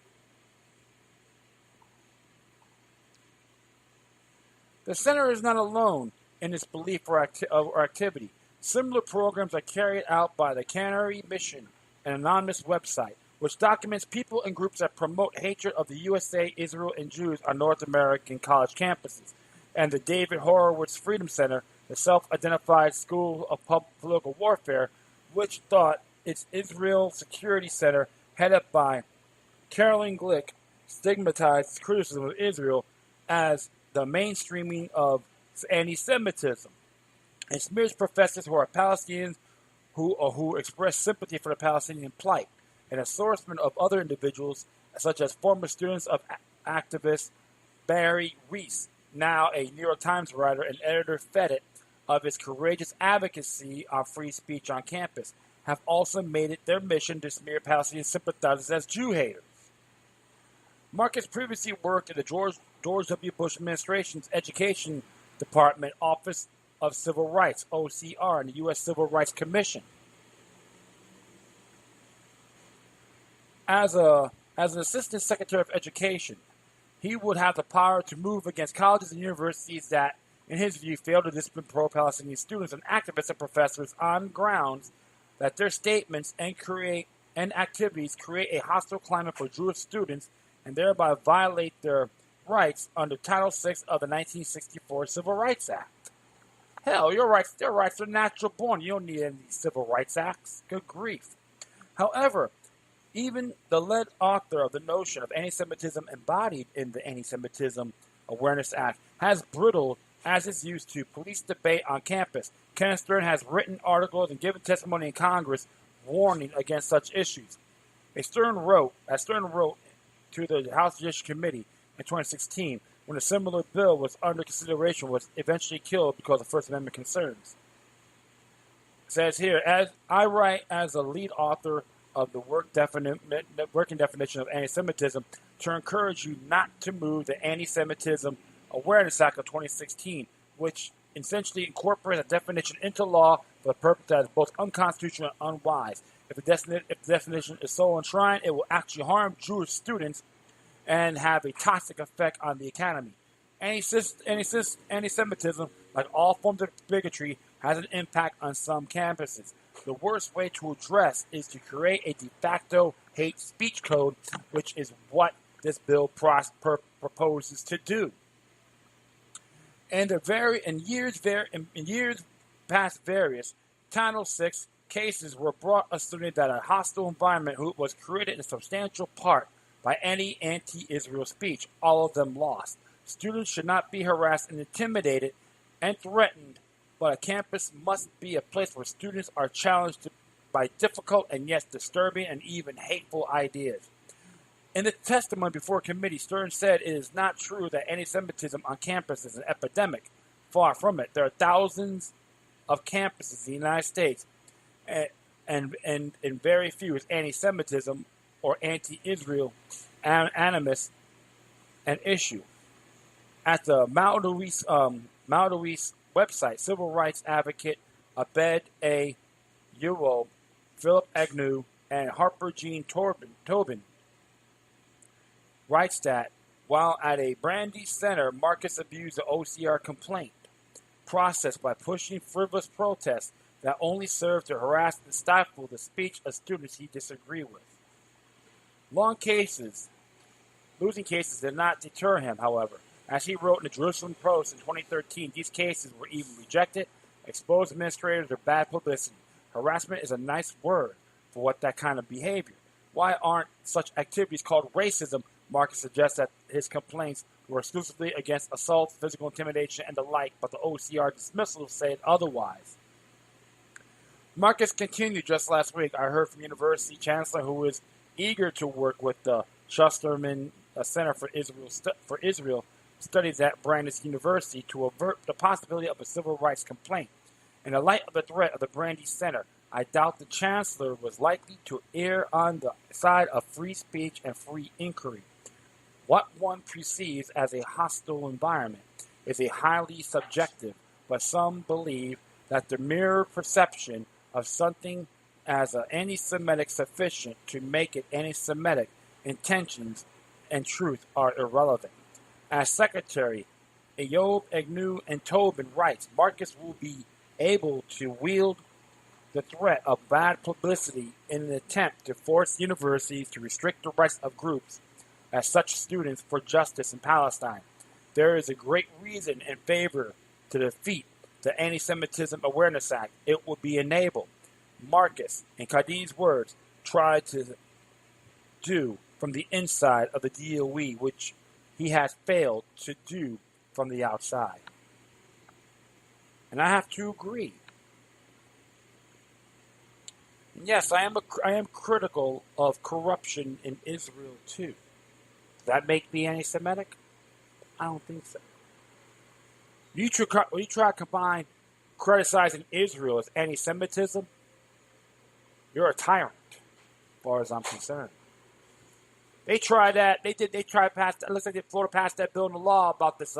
The center is not alone in its belief or activity. Similar programs are carried out by the Canary Mission, an anonymous website, which documents people and groups that promote hatred of the USA, Israel, and Jews on North American college campuses, and the David Horowitz Freedom Center, the self-identified school of political warfare, which thought its Israel Security Center, headed up by Caroline Glick, stigmatized criticism of Israel as the mainstreaming of anti-Semitism, and smears professors who are Palestinians who express sympathy for the Palestinian plight, and assortment of other individuals, such as former students of activist Barry Reese, now a New York Times writer and editor feted of his courageous advocacy on free speech on campus, have also made it their mission to smear Palestinian sympathizers as Jew haters. Marcus previously worked in the George W. Bush administration's Education Department Office of Civil Rights, OCR, and the U.S. Civil Rights Commission. As an Assistant Secretary of Education, he would have the power to move against colleges and universities that, in his view, fail to discipline pro-Palestinian students and activists and professors on grounds that their statements and activities create a hostile climate for Jewish students and thereby violate their rights under Title VI of the 1964 Civil Rights Act. Hell, their rights are natural born. You don't need any civil rights acts. Good grief. However, even the lead author of the notion of anti-Semitism embodied in the Anti-Semitism Awareness Act has brittled as is used to police debate on campus. Kenneth Stern has written articles and given testimony in Congress warning against such issues. As Stern wrote to the House Judiciary Committee in 2016, when a similar bill was under consideration, was eventually killed because of First Amendment concerns. It says here, as I write as a lead author of the working definition of anti-Semitism to encourage you not to move the Anti-Semitism Awareness Act of 2016, which essentially incorporates a definition into law for a purpose that is both unconstitutional and unwise. If the definition is so enshrined, it will actually harm Jewish students and have a toxic effect on the academy. Anti-Semitism, like all forms of bigotry, has an impact on some campuses. The worst way to address is to create a de facto hate speech code, which is what this bill proposes to do. In years past, various Title VI cases were brought asserting that a hostile environment was created in substantial part by any anti-Israel speech. All of them lost. Students should not be harassed and intimidated and threatened, but a campus must be a place where students are challenged by difficult and yet disturbing and even hateful ideas. In the testimony before a committee, Stern said it is not true that anti-Semitism on campus is an epidemic. Far from it. There are thousands of campuses in the United States, and very few is anti-Semitism or anti-Israel animus an issue. At the Multi-pronged website, civil rights advocate Abed A. Ewell, Philip Agnew, and Harper Jean Tobin writes that while at a Brandy Center, Marcus abused the OCR complaint process by pushing frivolous protests that only served to harass and stifle the speech of students he disagreed with. Losing cases did not deter him, however. As he wrote in the Jerusalem Post in 2013, these cases were even rejected, exposed administrators, or bad publicity. Harassment is a nice word for what that kind of behavior. Why aren't such activities called racism? Marcus suggests that his complaints were exclusively against assault, physical intimidation, and the like, but the OCR dismissal said otherwise. Marcus continued just last week. I heard from University Chancellor who is eager to work with the Shusterman Center for Israel Studies at Brandeis University to avert the possibility of a civil rights complaint. In the light of the threat of the Brandeis Center, I doubt the Chancellor was likely to err on the side of free speech and free inquiry. What one perceives as a hostile environment is a highly subjective, but some believe that the mere perception of something as an anti-Semitic sufficient to make it anti-Semitic intentions and truth are irrelevant. As Secretary Eyob Agnew and Tobin writes, Marcus will be able to wield the threat of bad publicity in an attempt to force universities to restrict the rights of groups as such students for justice in Palestine. There is a great reason in favor to defeat the Anti-Semitism Awareness Act. It will be enabled. Marcus, in Khadi's words, tried to do from the inside of the DOE, which he has failed to do from the outside. And I have to agree. And yes, I am critical of corruption in Israel too. Does that make me anti-Semitic? I don't think so. You try to combine criticizing Israel as anti-Semitism, you're a tyrant, as far as I'm concerned. They tried that. They tried to pass. It looks like Florida passed that bill into law about this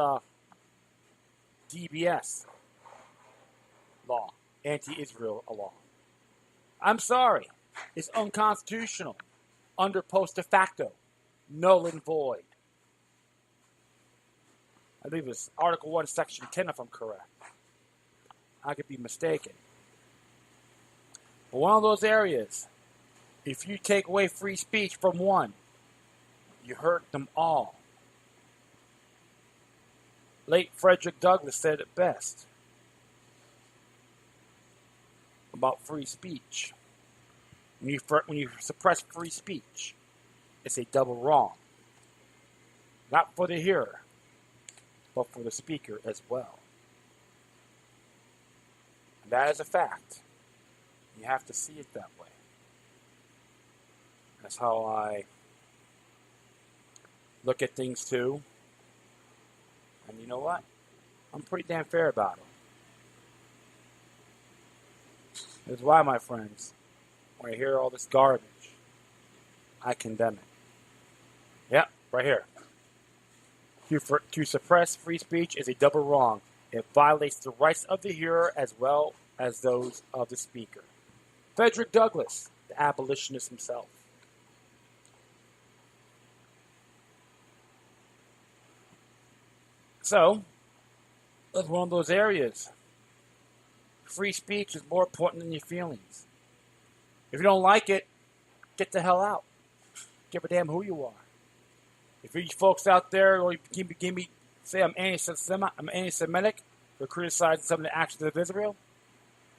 DBS law, anti-Israel law. I'm sorry, it's unconstitutional under post de facto, null and void. I believe it's Article 1, Section 10, if I'm correct. I could be mistaken. But one of those areas, if you take away free speech from one, you hurt them all. Late Frederick Douglass said it best about free speech. When you suppress free speech, it's a double wrong. Not for the hearer, but for the speaker as well. And that is a fact. You have to see it that way. That's how I look at things too. And you know what? I'm pretty damn fair about it. That's why, my friends, when I hear all this garbage, I condemn it. Yep, right here. To suppress free speech is a double wrong. It violates the rights of the hearer as well as those of the speaker. Frederick Douglass, the abolitionist himself. So, that's one of those areas. Free speech is more important than your feelings. If you don't like it, get the hell out. Give a damn who you are. If you folks out there or give me say I'm anti-Semitic for criticizing some of the actions of Israel,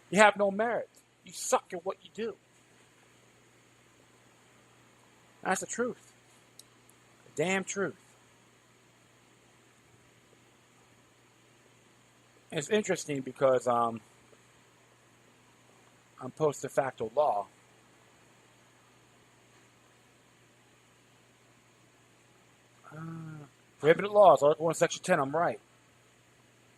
you have no merit. You suck at what you do. That's the truth. The damn truth. And it's interesting because on post de facto law, prohibited laws, Article 1, Section 10, I'm right.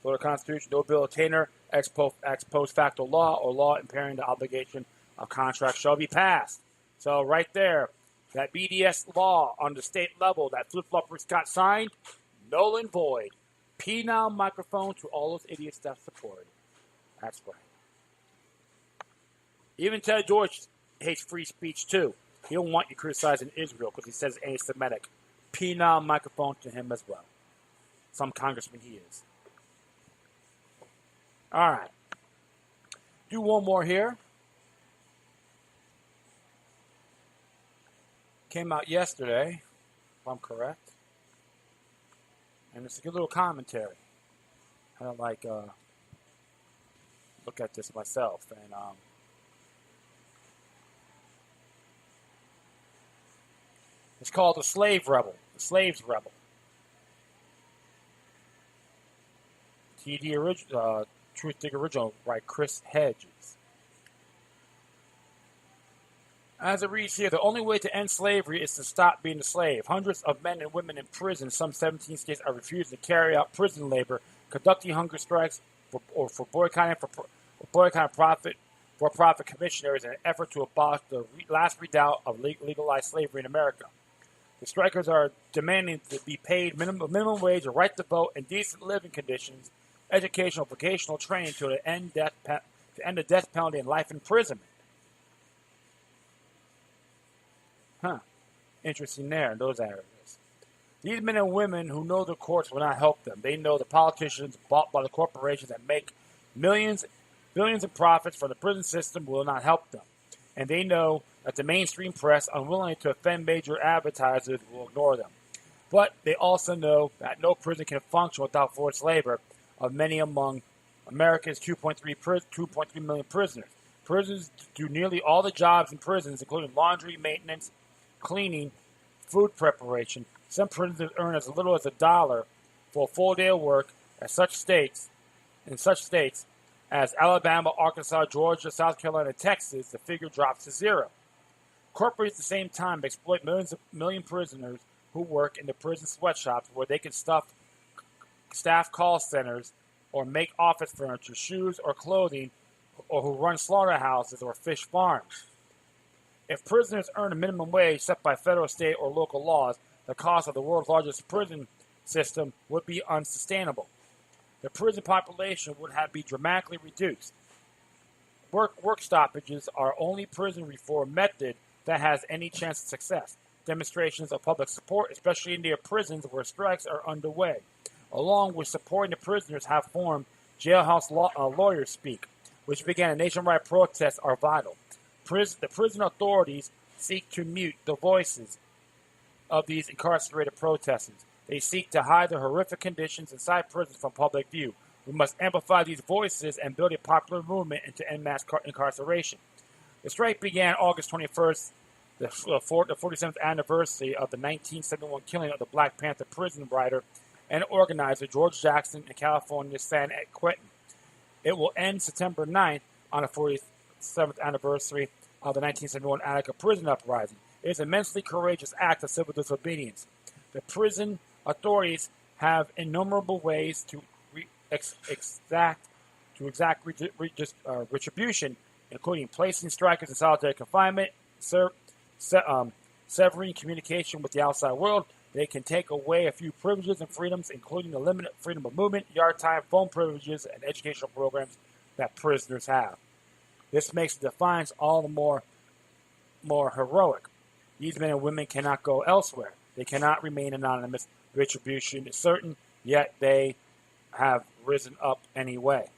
Florida Constitution, no bill obtainer, ex post facto law, or law impairing the obligation of contract shall be passed. So right there, that BDS law on the state level that flip-floppers got signed, null and void. Penile microphone to all those idiots that support it. That's right. Even Ted George hates free speech too. He don't want you criticizing Israel because he says it's anti-Semitic. Penile microphone to him as well. Some congressman he is. All right. Do one more here. Came out yesterday, if I'm correct. And it's a good little commentary. I don't like look at this myself. And it's called The Slave Rebel. The Slaves Rebel. Truth Dig original by Chris Hedges. As it reads here, the only way to end slavery is to stop being a slave. Hundreds of men and women in prison, some 17 states, are refusing to carry out prison labor, conducting hunger strikes, for boycotting for-profit commissioners in an effort to abolish the last redoubt of legalized slavery in America. The strikers are demanding to be paid minimum wage, a right to vote, and decent living conditions, educational, vocational training to end the death penalty and life imprisonment. Interesting there in those areas. These men and women who know the courts will not help them. They know the politicians bought by the corporations that make billions in profits from the prison system will not help them. And they know that the mainstream press, unwilling to offend major advertisers, will ignore them. But they also know that no prison can function without forced labor of many among America's 2.3 million prisoners. Prisons do nearly all the jobs in prisons, including laundry, maintenance, cleaning, food preparation. Some prisoners earn as little as $1 for a full day of work in such states as Alabama, Arkansas, Georgia, South Carolina, and Texas. The figure drops to zero. Corporations at the same time exploit million prisoners who work in the prison sweatshops where they can staff call centers or make office furniture, shoes, or clothing, or who run slaughterhouses or fish farms. If prisoners earn a minimum wage set by federal, state, or local laws, the cost of the world's largest prison system would be unsustainable. The prison population would be dramatically reduced. Work stoppages are only prison reform method that has any chance of success. Demonstrations of public support, especially near prisons where strikes are underway, along with supporting the prisoners, have formed Jailhouse Lawyers Speak, which began a nationwide protest, are vital. The prison authorities seek to mute the voices of these incarcerated protesters. They seek to hide the horrific conditions inside prisons from public view. We must amplify these voices and build a popular movement to end mass incarceration. The strike began August 21st, the 47th anniversary of the 1971 killing of the Black Panther prison writer and organizer George Jackson in California's San Quentin. It will end September 9th on the 47th anniversary of the 1971 Attica prison uprising. It is an immensely courageous act of civil disobedience. The prison authorities have innumerable ways to exact retribution, including placing strikers in solitary confinement, severing communication with the outside world. They can take away a few privileges and freedoms, including the limited freedom of movement, yard time, phone privileges, and educational programs that prisoners have. This makes the defiance all the more heroic. These men and women cannot go elsewhere. They cannot remain anonymous. Retribution is certain, yet they have risen up anyway.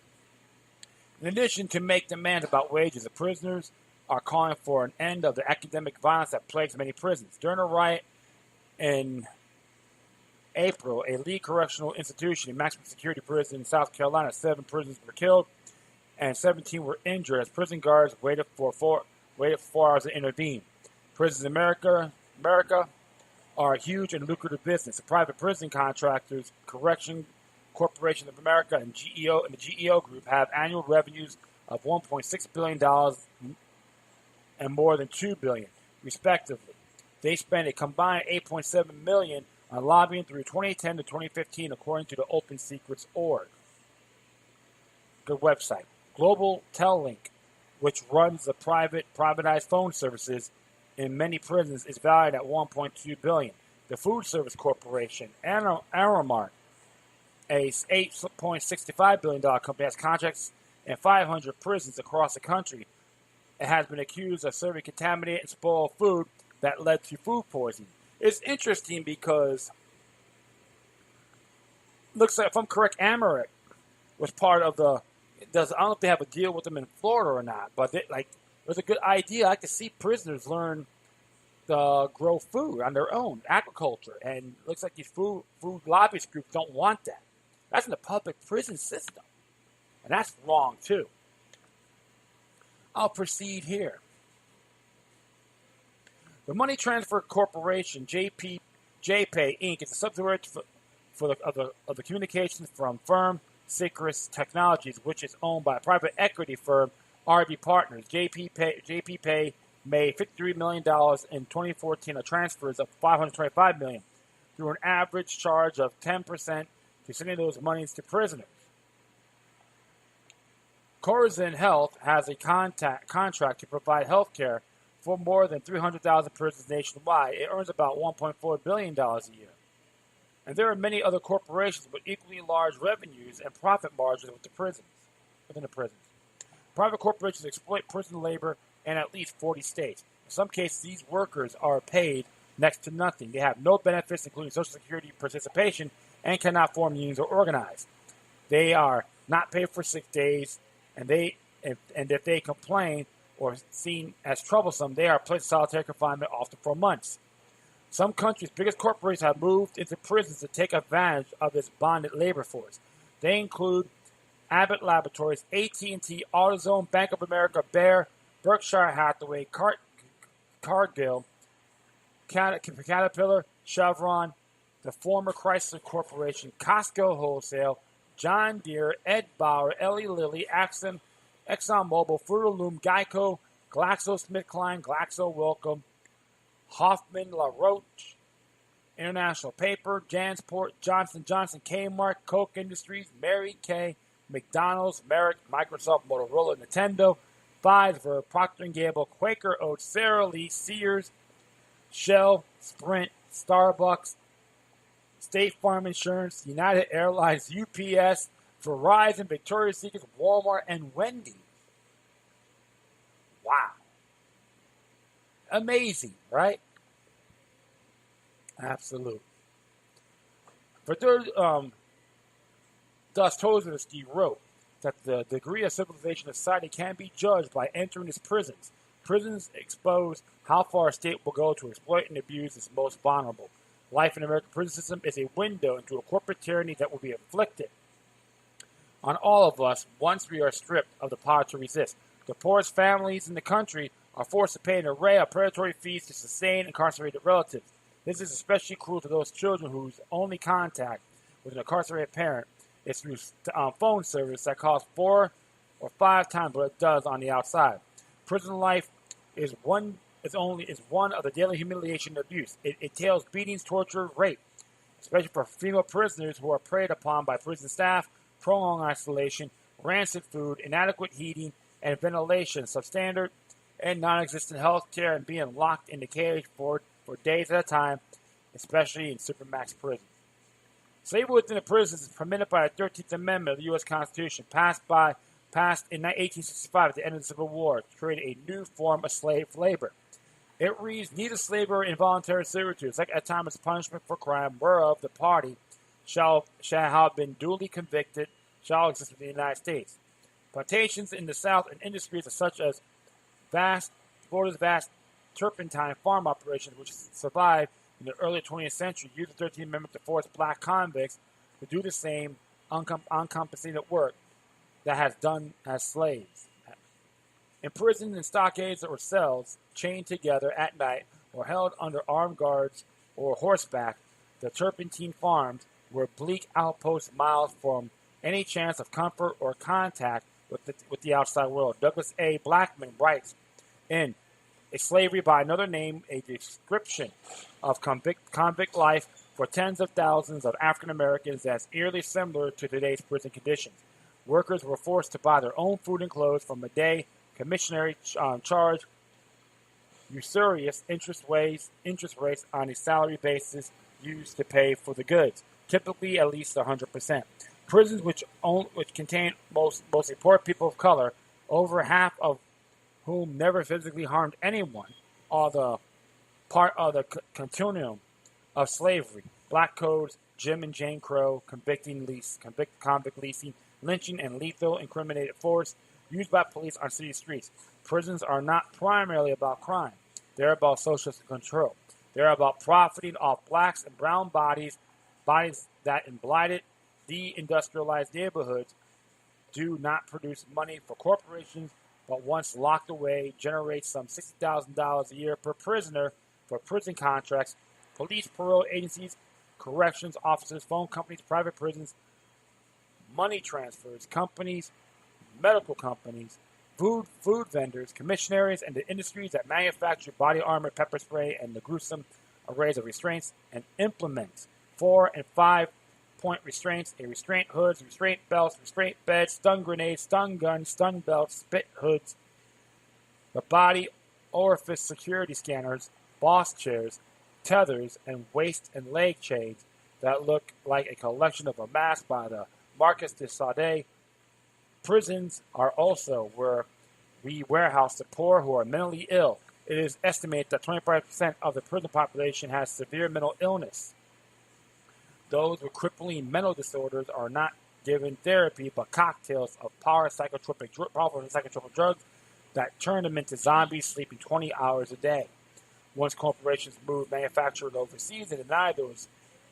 In addition to make demands about wages, the prisoners are calling for an end of the academic violence that plagues many prisons. During a riot in April, a Lee Correctional Institution, a maximum security prison in South Carolina, 7 prisoners were killed and 17 were injured as prison guards waited for 4 hours to intervene. Prisons in America are a huge and lucrative business. The private prison contractors, Correction Corporation of America, and the GEO Group have annual revenues of $1.6 billion and more than $2 billion, respectively. They spent a combined $8.7 million on lobbying through 2010 to 2015, according to the Open Secrets Org. Good website. Global Tellink, which runs the privatized phone services in many prisons, is valued at $1.2 billion. The Food Service Corporation, Aramark, a $8.65 billion company, has contracts in 500 prisons across the country. It has been accused of serving contaminated and spoiled food that led to food poisoning. It's interesting because looks like, if I'm correct, Amaret was part of the. I don't know if they have a deal with them in Florida or not, but it was a good idea. I like to see prisoners learn to grow food on their own, agriculture, and it looks like these food lobbyist groups don't want that. That's in the public prison system, and that's wrong too. I'll proceed here. The Money Transfer Corporation, JPay Inc., is a subsidiary of the communications firm Sycris Technologies, which is owned by private equity firm RB Partners. JP Pay made $53 million in 2014 on transfers of $525 million through an average charge of 10% to sending those monies to prisoners. Corazon Health has a contract to provide health care for more than 300,000 prisoners nationwide. It earns about $1.4 billion a year. And there are many other corporations with equally large revenues and profit margins within the prisons. Private corporations exploit prison labor in at least 40 states. In some cases, these workers are paid next to nothing. They have no benefits, including Social Security participation, and cannot form unions or organize. They are not paid for sick days, and if they complain or seen as troublesome, they are placed in solitary confinement, often for months. Some countries' biggest corporations have moved into prisons to take advantage of this bonded labor force. They include Abbott Laboratories, AT&T, AutoZone, Bank of America, Bayer, Berkshire Hathaway, Cargill, Caterpillar, Chevron, the former Chrysler Corporation, Costco Wholesale, John Deere, Ed Bauer, Eli Lilly, ExxonMobil, Fruit of the Loom, Geico, GlaxoSmithKline, GlaxoWellcome, Hoffman La Roche, International Paper, Jansport, Johnson Johnson, Kmart, Koch Industries, Mary Kay, McDonald's, Merrick, Microsoft, Motorola, Nintendo, Pfizer, Procter & Gamble, Quaker Oats, Sara Lee, Sears, Shell, Sprint, Starbucks, State Farm Insurance, United Airlines, UPS, Verizon, Victoria's Secret, Walmart, and Wendy's. Wow. Amazing, right? Absolute. For Dostoevsky wrote that the degree of civilization of society can be judged by entering its prisons. Prisons expose how far a state will go to exploit and abuse its most vulnerable. Life in the American prison system is a window into a corporate tyranny that will be inflicted on all of us once we are stripped of the power to resist. The poorest families in the country are forced to pay an array of predatory fees to sustain incarcerated relatives. This is especially cruel to those children whose only contact with an incarcerated parent is through phone service that costs 4 or 5 times what it does on the outside. Prison life is one of the daily humiliation and abuse. It entails beatings, torture, rape, especially for female prisoners who are preyed upon by prison staff, prolonged isolation, rancid food, inadequate heating and ventilation, substandard and non-existent health care, and being locked in the cage for days at a time, especially in supermax prisons. Slavery within the prisons is permitted by the 13th Amendment of the U.S. Constitution, passed in 1865 at the end of the Civil War, to create a new form of slave labor. It reads, neither slavery or involuntary servitude, except at time as punishment for crime whereof the party shall have been duly convicted, shall exist in the United States. Plantations in the South and industries such as Florida's vast turpentine farm operations, which survived in the early 20th century, used the 13th Amendment to force black convicts to do the same uncompensated work that has done as slaves. Imprisoned in stockades or cells, chained together at night, or held under armed guards or horseback, the turpentine farms were bleak outposts miles from any chance of comfort or contact with the outside world. Douglas A. Blackman writes in A Slavery by Another Name, a description of convict life for tens of thousands of African Americans that's eerily similar to today's prison conditions. Workers were forced to buy their own food and clothes from a day commissionary charge usurious interest rates on a salary basis used to pay for the goods, typically at least 100%. Prisons which contain mostly poor people of color, over half of whom never physically harmed anyone, are the part of the continuum of slavery. Black codes, Jim and Jane Crow, convict leasing, lynching, and lethal incriminated force used by police on city streets. Prisons are not primarily about crime. They're about social control. They're about profiting off blacks and brown bodies that in blighted, deindustrialized neighborhoods do not produce money for corporations, but once locked away, generate some $60,000 a year per prisoner for prison contracts, police parole agencies, corrections officers, phone companies, private prisons, money transfers, companies, medical companies, food vendors, commissionaries, and the industries that manufacture body armor, pepper spray, and the gruesome arrays of restraints, and implement 4- and 5-point restraints, a restraint hoods, restraint belts, restraint beds, stun grenades, stun guns, stun belts, spit hoods, the body orifice security scanners, boss chairs, tethers, and waist and leg chains that look like a collection of a mask by the Marquis de Sade. Prisons are also where we warehouse the poor who are mentally ill. It is estimated that 25% of the prison population has severe mental illness. Those with crippling mental disorders are not given therapy but cocktails of powerful psychotropic drugs that turn them into zombies sleeping 20 hours a day. Once corporations move manufacturing overseas and deny those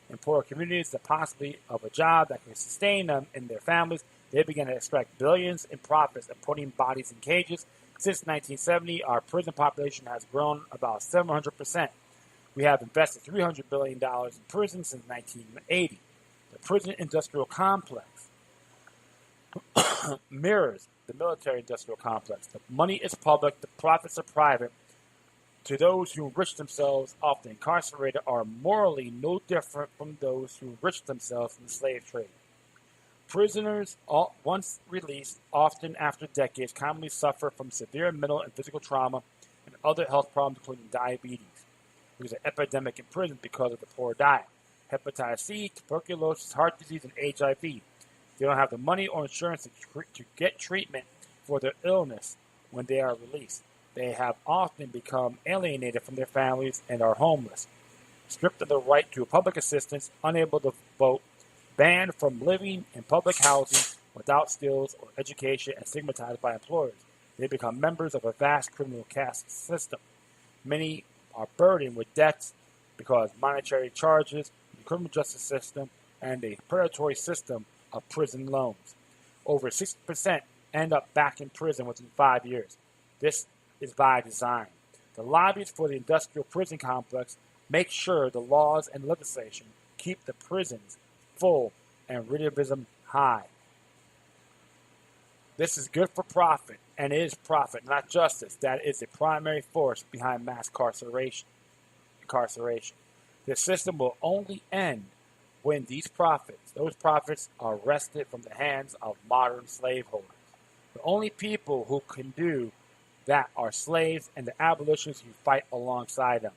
in poor communities the possibility of a job that can sustain them and their families, they began to extract billions in profits and putting bodies in cages. Since 1970, our prison population has grown about 700%. We have invested $300 billion in prisons since 1980. The prison industrial complex mirrors the military industrial complex. The money is public, the profits are private. To those who enrich themselves off the incarcerated are morally no different from those who enrich themselves in the slave trade. Prisoners, once released, often after decades, commonly suffer from severe mental and physical trauma and other health problems, including diabetes. There's an epidemic in prison because of the poor diet. Hepatitis C, tuberculosis, heart disease, and HIV. They don't have the money or insurance to get treatment for their illness when they are released. They have often become alienated from their families and are homeless, stripped of the right to public assistance, unable to vote, banned from living in public housing, without skills or education, and stigmatized by employers. They become members of a vast criminal caste system. Many are burdened with debts because monetary charges, the criminal justice system, and a predatory system of prison loans. Over 60% end up back in prison within 5 years. This is by design. The lobbies for the industrial prison complex make sure the laws and legislation keep the prisons full and recidivism high. This is good for profit, and it is profit, not justice, that is the primary force behind mass incarceration. This system will only end when those profits are wrested from the hands of modern slaveholders. The only people who can do that are slaves and the abolitionists who fight alongside them.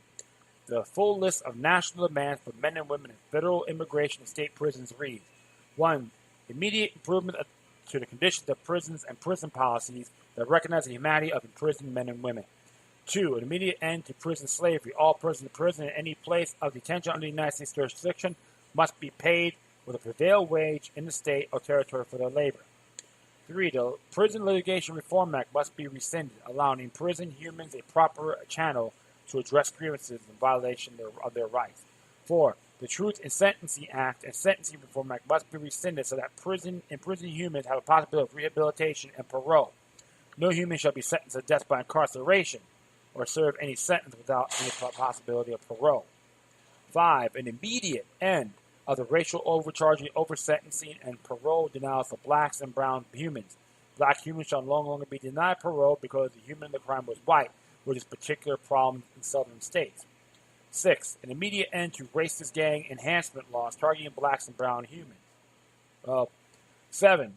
The full list of national demands for men and women in federal, immigration, and state prisons reads: 1. Immediate improvement to the conditions of prisons and prison policies that recognize the humanity of imprisoned men and women. 2. An immediate end to prison slavery. All persons in prison in any place of detention under the United States jurisdiction must be paid with a prevailing wage in the state or territory for their labor. 3. The Prison Litigation Reform Act must be rescinded, allowing imprisoned humans a proper channel to address grievances in violation of their rights. 4. The Truth in Sentencing Act and Sentencing Reform Act must be rescinded so that imprisoned humans have a possibility of rehabilitation and parole. No human shall be sentenced to death by incarceration or serve any sentence without any possibility of parole. 5. An immediate end of the racial overcharging, oversentencing, and parole denials for blacks and brown humans. Black humans shall no longer be denied parole because the human in the crime was white, which is a particular problem in southern states. 6. An immediate end to racist gang enhancement laws targeting blacks and brown humans. 7.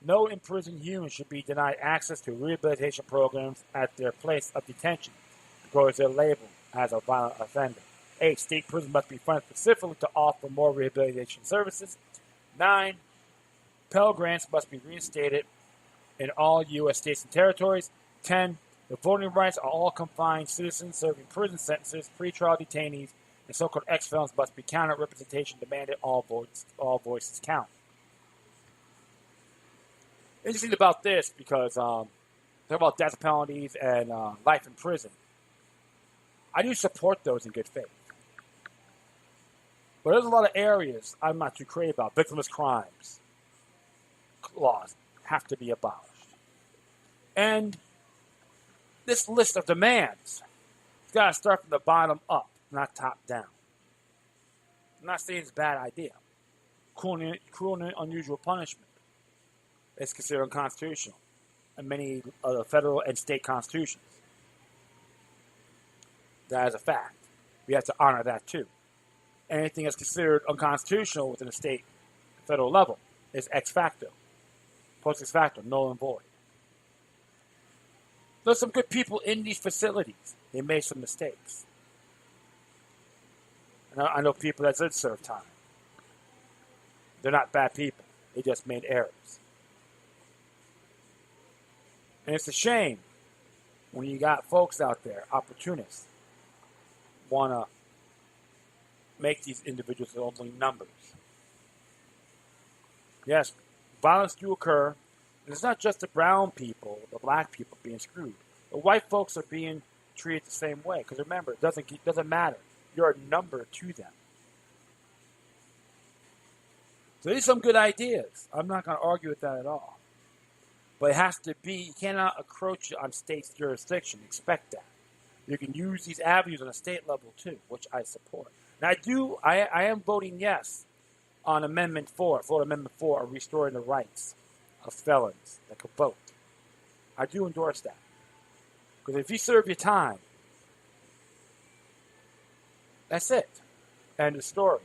No imprisoned human should be denied access to rehabilitation programs at their place of detention because they're labeled as a violent offender. 8. State prisons must be funded specifically to offer more rehabilitation services. 9. Pell Grants must be reinstated in all U.S. states and territories. 10. The voting rights of all confined citizens serving prison sentences, pretrial detainees, and so-called ex-felons must be counted. Representation demanded. All voices count. Interesting about this because talk about death penalties and life in prison. I do support those in good faith. But there's a lot of areas I'm not too crazy about. Victimless crimes laws have to be abolished. And this list of demands has got to start from the bottom up, not top down. I'm not saying it's a bad idea. Cruel and unusual punishment. is considered unconstitutional in many federal and state constitutions. That is a fact. We have to honor that too. Anything that's considered unconstitutional within a state, federal level is ex facto, post ex facto, null and void. There's some good people in these facilities. They made some mistakes. And I know people that did serve time. They're not bad people. They just made errors. And it's a shame when you got folks out there, opportunists, want to make these individuals only numbers. Yes, violence do occur. And it's not just the brown people, the black people being screwed. The white folks are being treated the same way. Because remember, it doesn't matter. You're a number to them. So these are some good ideas. I'm not going to argue with that at all. But it has to be, you cannot encroach on state's jurisdiction. Expect that. You can use these avenues on a state level too, which I support. Now I am voting yes on Amendment 4, Florida Amendment 4, of restoring the rights of felons that could vote. I do endorse that. Because if you serve your time, that's it. End of story.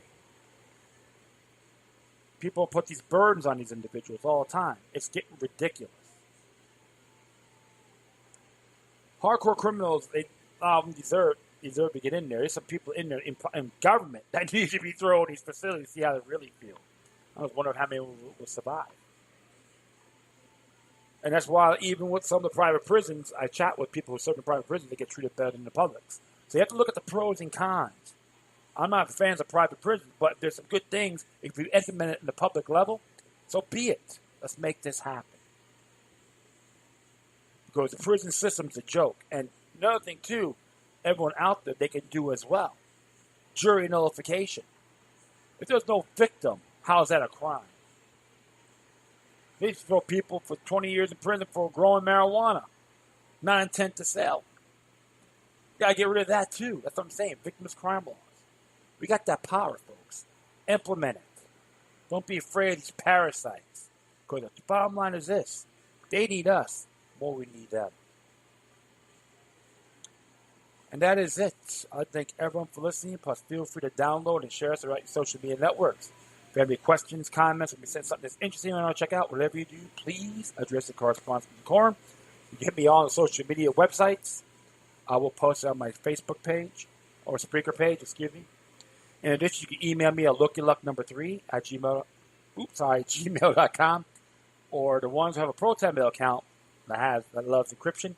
People put these burdens on these individuals all the time. It's getting ridiculous. Hardcore criminals, they deserve to get in there. There's some people in there in government that need to be thrown in these facilities to see how they really feel. I was wondering how many will survive. And that's why even with some of the private prisons, I chat with people who serve in private prisons, they get treated better than the publics. So you have to look at the pros and cons. I'm not fans of private prisons, but there's some good things. If you implement it in the public level, so be it. Let's make this happen. Because the prison system's a joke. And another thing, too, everyone out there, they can do as well. Jury nullification. If there's no victim, how is that a crime? They throw people for 20 years in prison for growing marijuana, not intent to sell. You got to get rid of that, too. That's what I'm saying. Victimless crime laws. We got that power, folks. Implement it. Don't be afraid of these parasites. Because the bottom line is this. They need us more we need them. And that is it. I thank everyone for listening. Plus, feel free to download and share us throughout your social media networks. If you have any questions, comments, or if you send something that's interesting and I want to check out, whatever you do, please address the correspondence with Decorum. You can hit me on the social media websites. I will post it on my Facebook page or Spreaker page, excuse me. In addition, you can email me at LookYourLuck3 at gmail.com, or the ones who have a ProtonMail account that loves encryption,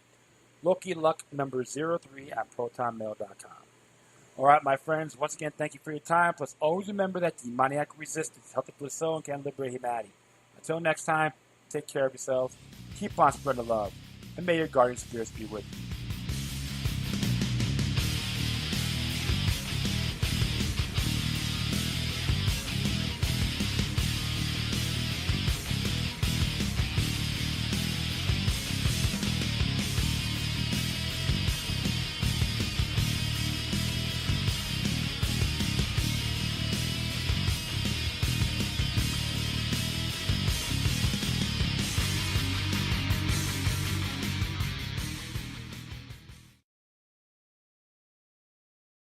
LookYourLuck3 at ProtonMail.com. All right, my friends, once again, thank you for your time. Plus, always remember that demoniac resistance is healthy for the soul and can liberate humanity. Until next time, take care of yourselves, keep on spreading the love, and may your guardian spirits be with you.